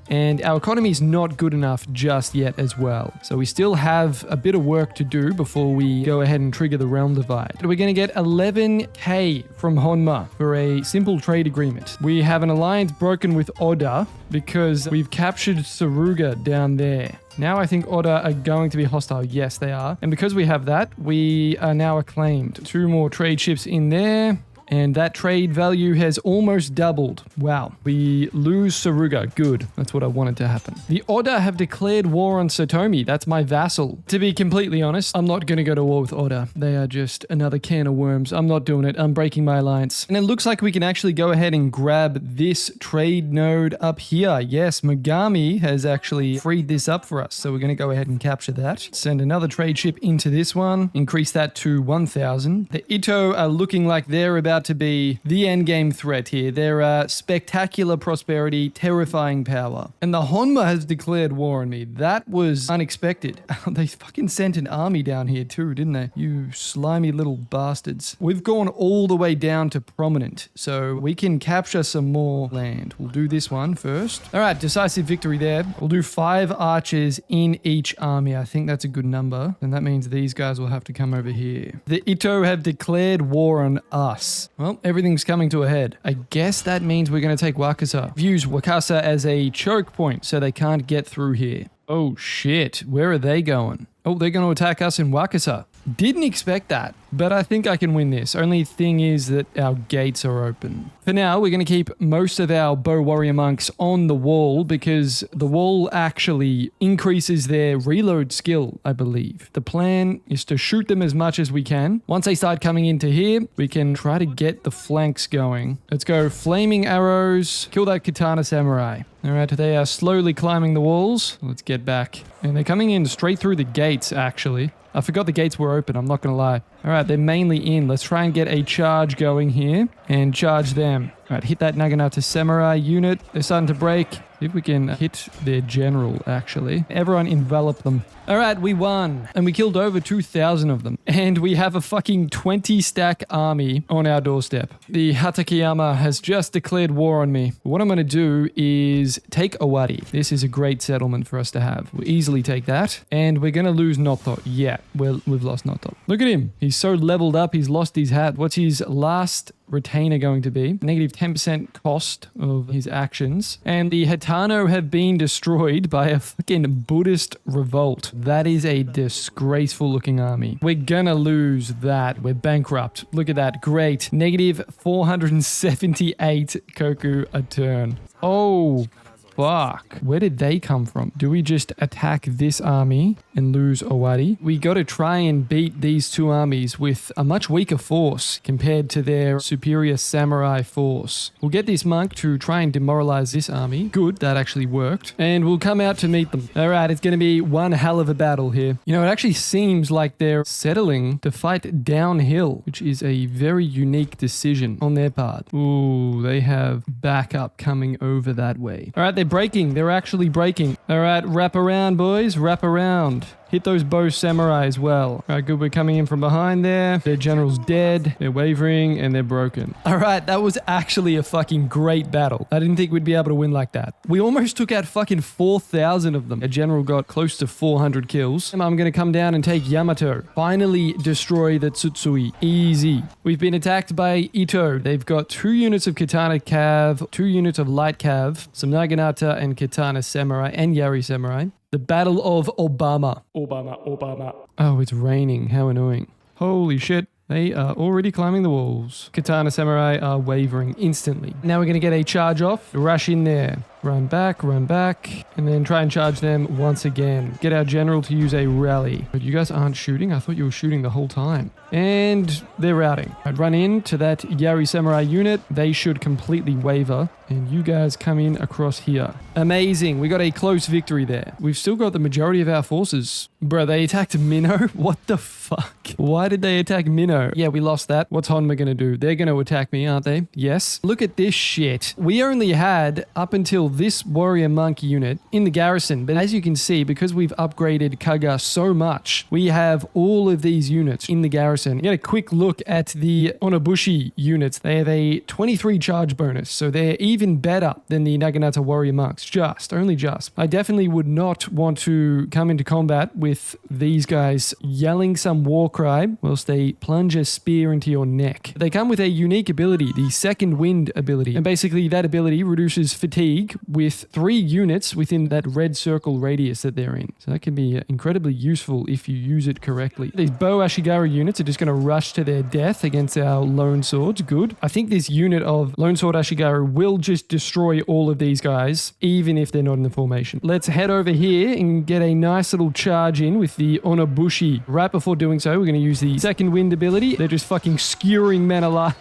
and our economy is not good enough just yet as well. So we still have a bit of work to do before we go ahead and trigger the realm divide. We're going to get 11k from Honma for a simple trade agreement. We have an alliance broken with Oda because we've captured Suruga down there. Now I think Oda are going to be hostile. Yes, they are. And because we have that, we are now acclaimed. 2 more trade ships in there. And that trade value has almost doubled. Wow. We lose Suruga. Good. That's what I wanted to happen. The Oda have declared war on Satomi. That's my vassal. To be completely honest, I'm not going to go to war with Oda. They are just another can of worms. I'm not doing it. I'm breaking my alliance. And it looks like we can actually go ahead and grab this trade node up here. Yes, Mogami has actually freed this up for us. So we're going to go ahead and capture that. Send another trade ship into this one. Increase that to 1,000. The Ito are looking like they're about out to be the endgame threat here. They're spectacular prosperity, terrifying power. And the Honma has declared war on me. That was unexpected. They fucking sent an army down here too, didn't they? You slimy little bastards. We've gone all the way down to prominent, so we can capture some more land. We'll do this one first. All right, decisive victory there. We'll do 5 archers in each army. I think that's a good number. And that means these guys will have to come over here. The Itto have declared war on us. Well, everything's coming to a head. I guess that means we're going to take Wakasa. Views Wakasa as a choke point so they can't get through here. Oh shit, where are they going? Oh, they're going to attack us in Wakasa. Didn't expect that, but I think I can win this. Only thing is that our gates are open. For now, we're going to keep most of our bow warrior monks on the wall because the wall actually increases their reload skill, I believe. The plan is to shoot them as much as we can. Once they start coming into here, we can try to get the flanks going. Let's go flaming arrows, kill that katana samurai. All right, they are slowly climbing the walls. Let's get back. And they're coming in straight through the gates, actually. I forgot the gates were open, I'm not going to lie. All right, they're mainly in. Let's try and get a charge going here and charge them. All right, hit that Naginata Samurai unit. They're starting to break. See if we can hit their general, actually. Everyone envelop them. All right, we won. And we killed over 2,000 of them. And we have a fucking 20-stack army on our doorstep. The Hatakeyama has just declared war on me. What I'm going to do is take Owari. This is a great settlement for us to have. We'll easily take that. And we're going to lose Noto. Yeah, we've lost Noto. Look at him. He's so leveled up, he's lost his hat. What's his last retainer going to be? Negative 10% cost of his actions. And the Hitano have been destroyed by a fucking Buddhist revolt. That is a disgraceful looking army. We're gonna lose that. We're bankrupt. Look at that. Great. Negative 478 Koku a turn. Oh, fuck. Where did they come from? Do we just attack this army and lose Owari? We got to try and beat these two armies with a much weaker force compared to their superior samurai force. We'll get this monk to try and demoralize this army. Good, that actually worked. And we'll come out to meet them. All right, it's going to be one hell of a battle here. You know, it actually seems like they're settling to fight downhill, which is a very unique decision on their part. Ooh, they have backup coming over that way. All right, they're breaking. They're actually breaking. All right, wrap around, boys. Wrap around. Hit those bow samurai as well. All right, good. We're coming in from behind there. Their general's dead. They're wavering and they're broken. All right, that was actually a fucking great battle. I didn't think we'd be able to win like that. We almost took out fucking 4,000 of them. A general got close to 400 kills. And I'm going to come down and take Yamato. Finally destroy the Tsutsui. Easy. We've been attacked by Itto. They've got 2 units of katana cav, 2 units of light cav, some naginata and katana samurai and yari samurai. The Battle of Obama. Obama. Oh, it's raining. How annoying. Holy shit. They are already climbing the walls. Katana samurai are wavering instantly. Now we're going to get a charge off. Rush in there. Run back, and then try and charge them once again. Get our general to use a rally. But you guys aren't shooting? I thought you were shooting the whole time. And they're routing. I'd run in to that Yari Samurai unit. They should completely waver. And you guys come in across here. Amazing. We got a close victory there. We've still got the majority of our forces. Bro, they attacked Minnow? What the fuck? Why did they attack Minnow? Yeah, we lost that. What's Honma gonna do? They're gonna attack me, aren't they? Yes. Look at this shit. We only had, up until this warrior monk unit in the garrison, but as you can see, because we've upgraded Kohga so much, we have all of these units in the garrison. Get a quick look at the Onobushi units. They have a 23 charge bonus, so they're even better than the Naginata warrior monks. Only just. I definitely would not want to come into combat with these guys yelling some war cry whilst they plunge a spear into your neck. They come with a unique ability, the second wind ability, and basically that ability reduces fatigue with 3 units within that red circle radius that they're in. So that can be incredibly useful if you use it correctly. These bow Ashigaru units are just going to rush to their death against our lone swords. Good. I think this unit of lone sword Ashigaru will just destroy all of these guys, even if they're not in the formation. Let's head over here and get a nice little charge in with the Onobushi. Right before doing so, we're going to use the second wind ability. They're just fucking skewering men alive.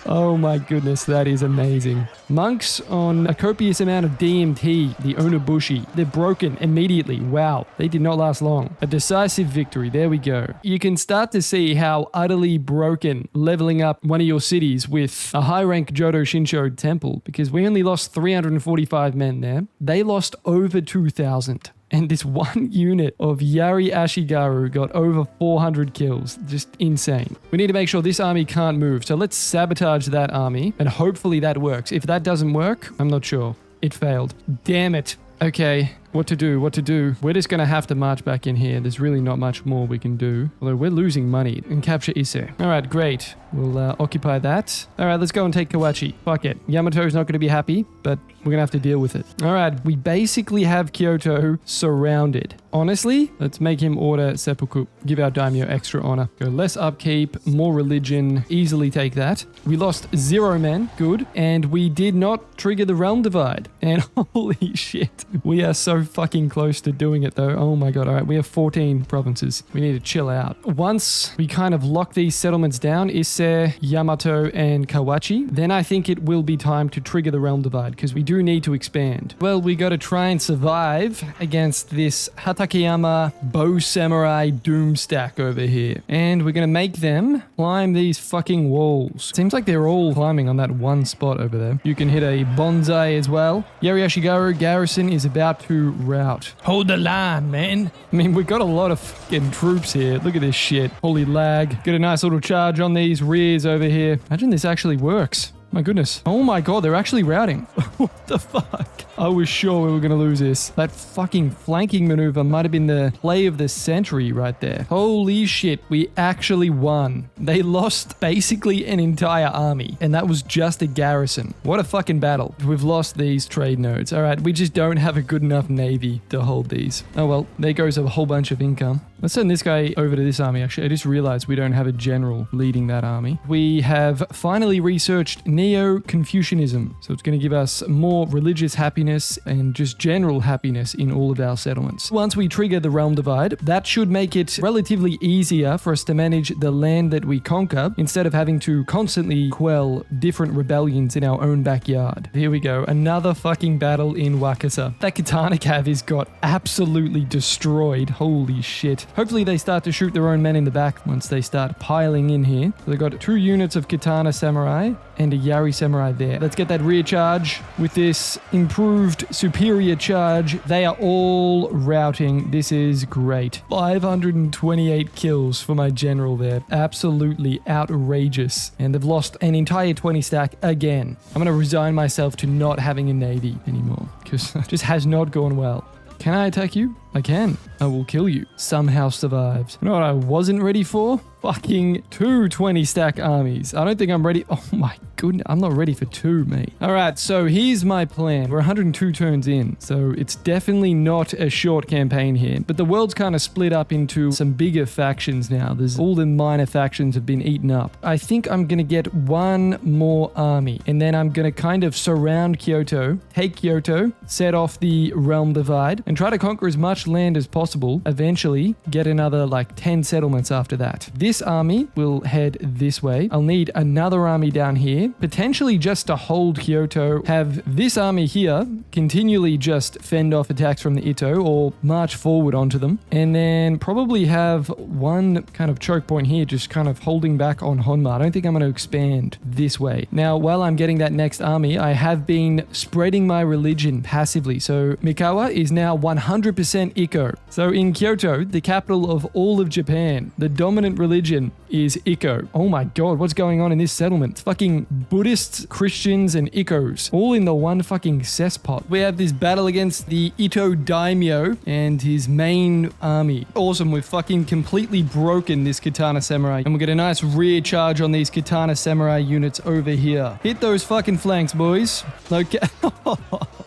Oh my goodness, that is amazing. Monks on a copious amount of of DMT, the Onobushi. They're broken immediately. Wow, they did not last long. A decisive victory. There we go. You can start to see how utterly broken leveling up one of your cities with a high-rank Jodo Shinsho temple, because we only lost 345 men there. They lost over 2,000. And this one unit of Yari Ashigaru got over 400 kills. Just insane. We need to make sure this army can't move. So let's sabotage that army and hopefully that works. If that doesn't work, I'm not sure. It failed. Damn it. Okay, what to do? We're just going to have to march back in here. There's really not much more we can do. Although we're losing money and capture Ise. All right, great. We'll occupy that. All right, let's go and take Kawachi. Fuck it. Yamato's not going to be happy, but we're going to have to deal with it. All right, we basically have Kyoto surrounded. Honestly, let's make him order seppuku. Give our daimyo extra honor. Go less upkeep, more religion. Easily take that. We lost 0 men. Good. And we did not trigger the realm divide. And holy shit. We are so fucking close to doing it though. Oh my god. All right, we have 14 provinces. We need to chill out. Once we kind of lock these settlements down, Ise, Yamato, and Kawachi, then I think it will be time to trigger the realm divide because we do need to expand. Well, we got to try and survive against this Hatakeyama bow samurai doom stack over here. And we're going to make them climb these fucking walls. Seems like they're all climbing on that one spot over there. You can hit a bonsai as well. Yari Ashigaru garrison is about to rout. Hold the line, man. I mean, we got a lot of fucking troops here. Look at this shit. Holy lag. Get a nice little charge on these rears over here. Imagine this actually works. My goodness. Oh my god, they're actually routing. What the fuck? I was sure we were going to lose this. That fucking flanking maneuver might have been the play of the century right there. Holy shit, we actually won. They lost basically an entire army, and that was just a garrison. What a fucking battle. We've lost these trade nodes. All right, we just don't have a good enough navy to hold these. Oh well, there goes a whole bunch of income. Let's send this guy over to this army, actually. I just realized we don't have a general leading that army. We have finally researched Neo-Confucianism, so it's going to give us more religious happiness and just general happiness in all of our settlements. Once we trigger the realm divide, that should make it relatively easier for us to manage the land that we conquer instead of having to constantly quell different rebellions in our own backyard. Here we go. Another fucking battle in Wakasa. That katana cav is got absolutely destroyed. Holy shit. Hopefully they start to shoot their own men in the back once they start piling in here. So they've got 2 units of katana samurai and a Yari samurai there. Let's get that rear charge with this improved superior charge. They are all routing. This is great. 528 kills for my general there. Absolutely outrageous. And they've lost an entire 20 stack again. I'm going to resign myself to not having a navy anymore because it just has not gone well. Can I attack you? I can. I will kill you. Somehow survives. You know what I wasn't ready for? Fucking 2 20-stack armies. I don't think I'm ready. Oh my goodness. I'm not ready for 2, mate. All right, so here's my plan. We're 102 turns in, so it's definitely not a short campaign here. But the world's kind of split up into some bigger factions now. There's all the minor factions have been eaten up. I think I'm going to get 1 more army, and then I'm going to kind of surround Kyoto, take Kyoto, set off the realm divide, and try to conquer as much land as possible. Eventually, get another like 10 settlements after that. This army will head this way. I'll need another army down here, potentially just to hold Kyoto. Have this army here continually just fend off attacks from the Ito or march forward onto them. And then probably have 1 kind of choke point here, just kind of holding back on Honma. I don't think I'm going to expand this way. Now, while I'm getting that next army, I have been spreading my religion passively. So Mikawa is now 100% Ikko. So in Kyoto, the capital of all of Japan, the dominant religion is Ikko. Oh my god, what's going on in this settlement? It's fucking Buddhists, Christians, and Ikkos, all in the one fucking cesspot. We have this battle against the Ito daimyo and his main army. Awesome, we've fucking completely broken this katana samurai, and we'll get a nice rear charge on these katana samurai units over here. Hit those fucking flanks, boys. Okay.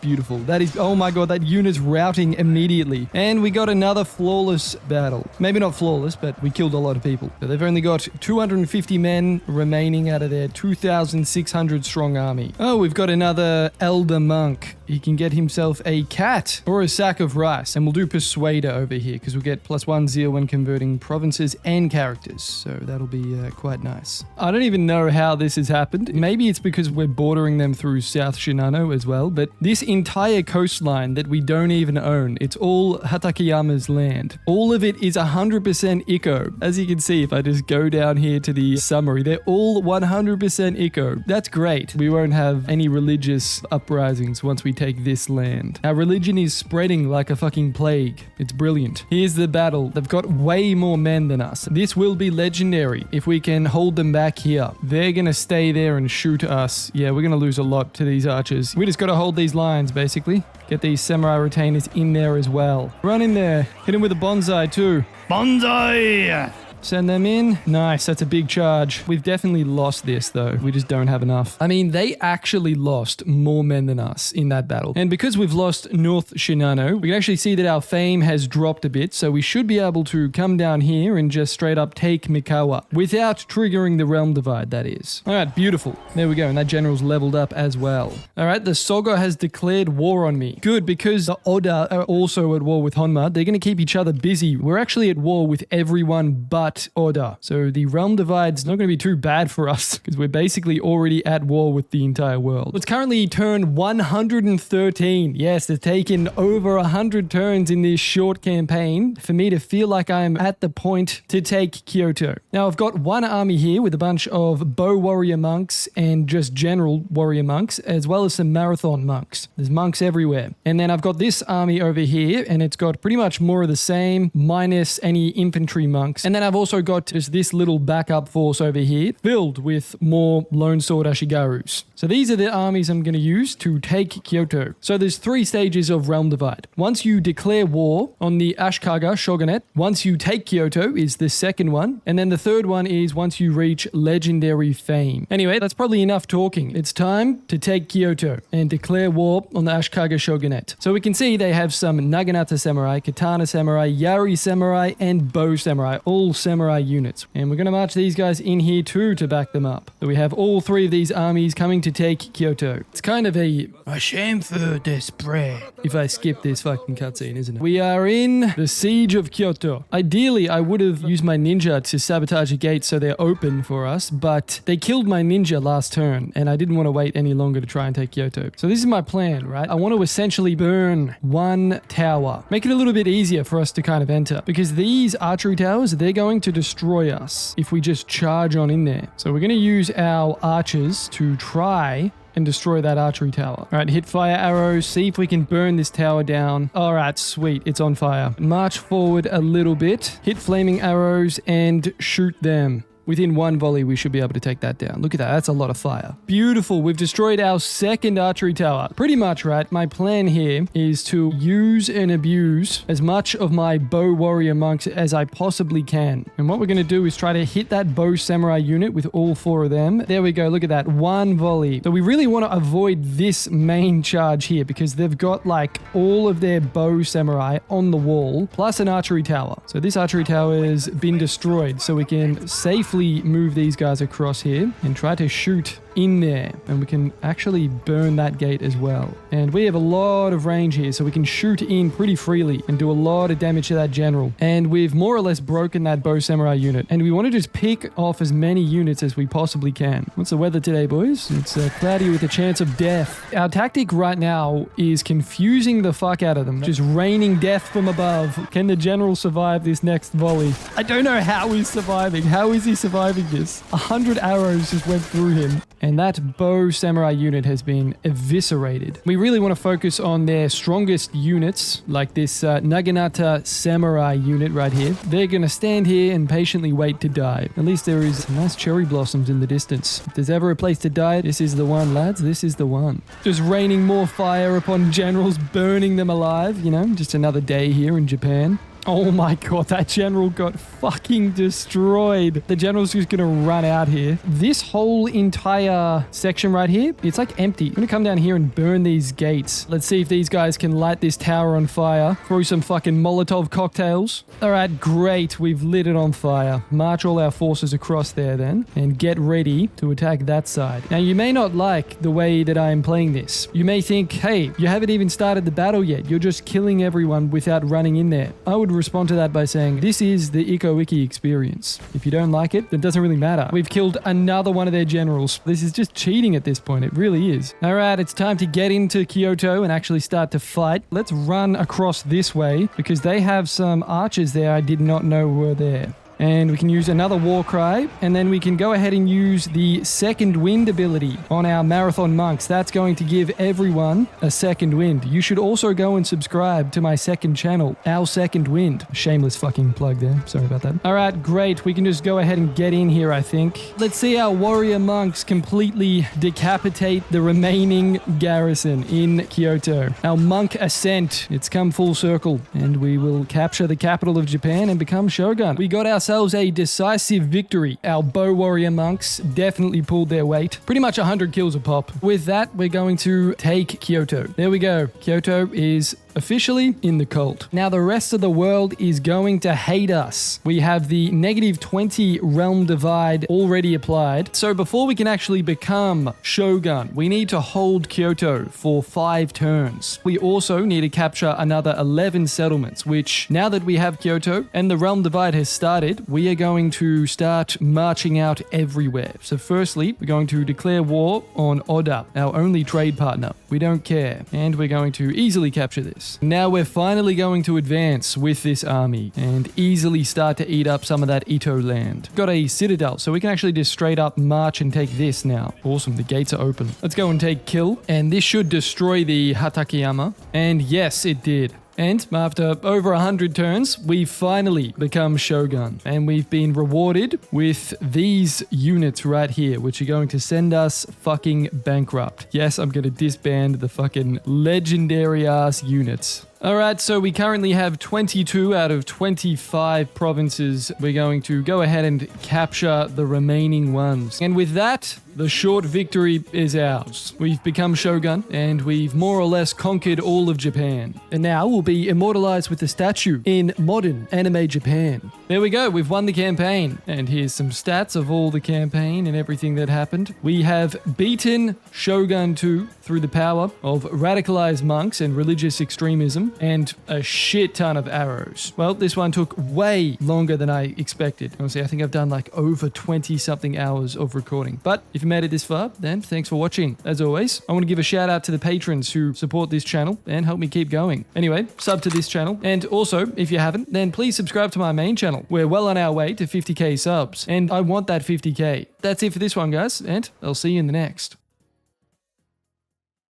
Beautiful. That is, oh my god, that unit's routing immediately. And we got another flawless battle. Maybe not flawless, but we killed a lot of people. So they've only got 250 men remaining out of their 2,600 strong army. Oh, we've got another elder monk he can get himself a cat or a sack of rice. And we'll do Persuader over here because we'll get +1 zeal when converting provinces and characters. So that'll be quite nice. I don't even know how this has happened. Maybe it's because we're bordering them through South Shinano as well. But this entire coastline that we don't even own, it's all Hatakeyama's land. All of it is 100% Ikko. As you can see, if I just go down here to the summary, they're all 100% Ikko. That's great. We won't have any religious uprisings once we take this land. Our religion is spreading like a fucking plague. It's brilliant. Here's the battle. They've got way more men than us. This will be legendary if we can hold them back here. They're gonna stay there and shoot us. Yeah, we're gonna lose a lot to these archers. We just gotta hold these lines, basically. Get these samurai retainers in there as well. Run in there. Hit him with a bonsai too. Bonsai! Send them in. Nice, that's a big charge. We've definitely lost this though. We just don't have enough. I mean, they actually lost more men than us in that battle. And because we've lost North Shinano, we can actually see that our fame has dropped a bit. So we should be able to come down here and just straight up take Mikawa without triggering the realm divide, that is. All right, beautiful. There we go. And that general's leveled up as well. All right, the Soga has declared war on me. Good, because the Oda are also at war with Honma. They're going to keep each other busy. We're actually at war with everyone but Oda. So the realm divide's not going to be too bad for us because we're basically already at war with the entire world. It's currently turn 113. Yes, it's taken over 100 turns in this short campaign for me to feel like I'm at the point to take Kyoto. Now I've got one army here with a bunch of bow warrior monks and just general warrior monks, as well as some marathon monks. There's monks everywhere. And then I've got this army over here and it's got pretty much more of the same minus any infantry monks. And then I've also got just this little backup force over here filled with more lone sword Ashigarus. So these are the armies I'm going to use to take Kyoto. So there's 3 stages of realm divide. Once you declare war on the Ashikaga shogunate, once you take Kyoto is the second one, and then the third one is once you reach legendary fame. Anyway, that's probably enough talking. It's time to take Kyoto and declare war on the Ashikaga shogunate. So we can see they have some Naginata samurai, Katana samurai, Yari samurai, and Bow samurai, all samurai units. And we're going to march these guys in here too to back them up. So we have all 3 of these armies coming to take Kyoto. It's kind of a shame for desperate if I skip this fucking cutscene, isn't it? We are in the siege of Kyoto. Ideally, I would have used my ninja to sabotage the gates so they're open for us, but they killed my ninja last turn and I didn't want to wait any longer to try and take Kyoto. So this is my plan, right? I want to essentially burn one tower. Make it a little bit easier for us to kind of enter because these archery towers, they're going to destroy us if we just charge on in there. So we're going to use our archers to try and destroy that archery tower. All right, hit fire arrows, see if we can burn this tower down. All right, sweet, it's on fire. March forward a little bit, hit flaming arrows and shoot them. Within one volley, we should be able to take that down. Look at that. That's a lot of fire. Beautiful. We've destroyed our second archery tower. Pretty much, right? My plan here is to use and abuse as much of my bow warrior monks as I possibly can. And what we're going to do is try to hit that bow samurai unit with all 4 of them. There we go. Look at that. One volley. So we really want to avoid this main charge here because they've got like all of their bow samurai on the wall plus an archery tower. So this archery tower has been destroyed. So we can safely move these guys across here and try to shoot in there, and we can actually burn that gate as well. And we have a lot of range here, so we can shoot in pretty freely and do a lot of damage to that general. And we've more or less broken that bow samurai unit, and we want to just pick off as many units as we possibly can. What's the weather today, boys? It's cloudy with a chance of death. Our tactic right now is confusing the fuck out of them, just raining death from above. Can the general survive this next volley? I don't know how he's surviving. How is he surviving this? 100 arrows just went through him. And that bow samurai unit has been eviscerated. We really want to focus on their strongest units, like this Naginata samurai unit right here. They're going to stand here and patiently wait to die. At least there is some nice cherry blossoms in the distance. If there's ever a place to die, this is the one, lads. This is the one. Just raining more fire upon generals, burning them alive, you know, just another day here in Japan. Oh my god, that general got fucking destroyed. The general's just gonna run out here. This whole entire section right here, it's like empty. I'm gonna come down here and burn these gates. Let's see if these guys can light this tower on fire. Throw some fucking Molotov cocktails. All right, great. We've lit it on fire. March all our forces across there then and get ready to attack that side. Now, you may not like the way that I am playing this. You may think, hey, you haven't even started the battle yet. You're just killing everyone without running in there. I would respond to that by saying, this is the Ikko Wiki experience. If you don't like it, then it doesn't really matter. We've killed another one of their generals. This is just cheating at this point. It really is. All right, it's time to get into Kyoto and actually start to fight. Let's run across this way because they have some archers there I did not know were there. And we can use another war cry, and then we can go ahead and use the second wind ability on our marathon monks. That's going to give everyone a second wind. You should also go and subscribe to my second channel, Our Second Wind. Shameless fucking plug there. Sorry about that. All right, great. We can just go ahead and get in here, I think. Let's see our warrior monks completely decapitate the remaining garrison in Kyoto. Our monk ascent. It's come full circle, and we will capture the capital of Japan and become shogun. We got ourselves a decisive victory. Our bow warrior monks definitely pulled their weight. Pretty much 100 kills a pop. With that, we're going to take Kyoto. There we go. Kyoto is officially in the cult. Now the rest of the world is going to hate us. We have the -20 realm divide already applied. So before we can actually become shogun, we need to hold Kyoto for 5 turns. We also need to capture another 11 settlements, which now that we have Kyoto and the realm divide has started, we are going to start marching out everywhere. So firstly, we're going to declare war on Oda, our only trade partner. We don't care. And we're going to easily capture this. Now we're finally going to advance with this army and easily start to eat up some of that Ito land. Got a citadel, so we can actually just straight up march and take this now. Awesome, the gates are open. Let's go and take Kill, and this should destroy the Hatakeyama. And yes, it did. And after over 100 turns, we've finally become shogun. And we've been rewarded with these units right here, which are going to send us fucking bankrupt. Yes, I'm going to disband the fucking legendary ass units. Alright, so we currently have 22 out of 25 provinces. We're going to go ahead and capture the remaining ones. And with that, the short victory is ours. We've become shogun, and we've more or less conquered all of Japan. And now we'll be immortalized with a statue in modern anime Japan. There we go, we've won the campaign. And here's some stats of all the campaign and everything that happened. We have beaten Shogun 2 through the power of radicalized monks and religious extremism, and a shit ton of arrows. Well, this one took way longer than I expected. Honestly, I think I've done like over 20 something hours of recording. But if you made it this far, then thanks for watching. As always, I want to give a shout out to the patrons who support this channel and help me keep going. Anyway, sub to this channel. And also, if you haven't, then please subscribe to my main channel. We're well on our way to 50k subs, and I want that 50k. That's it for this one, guys, and I'll see you in the next.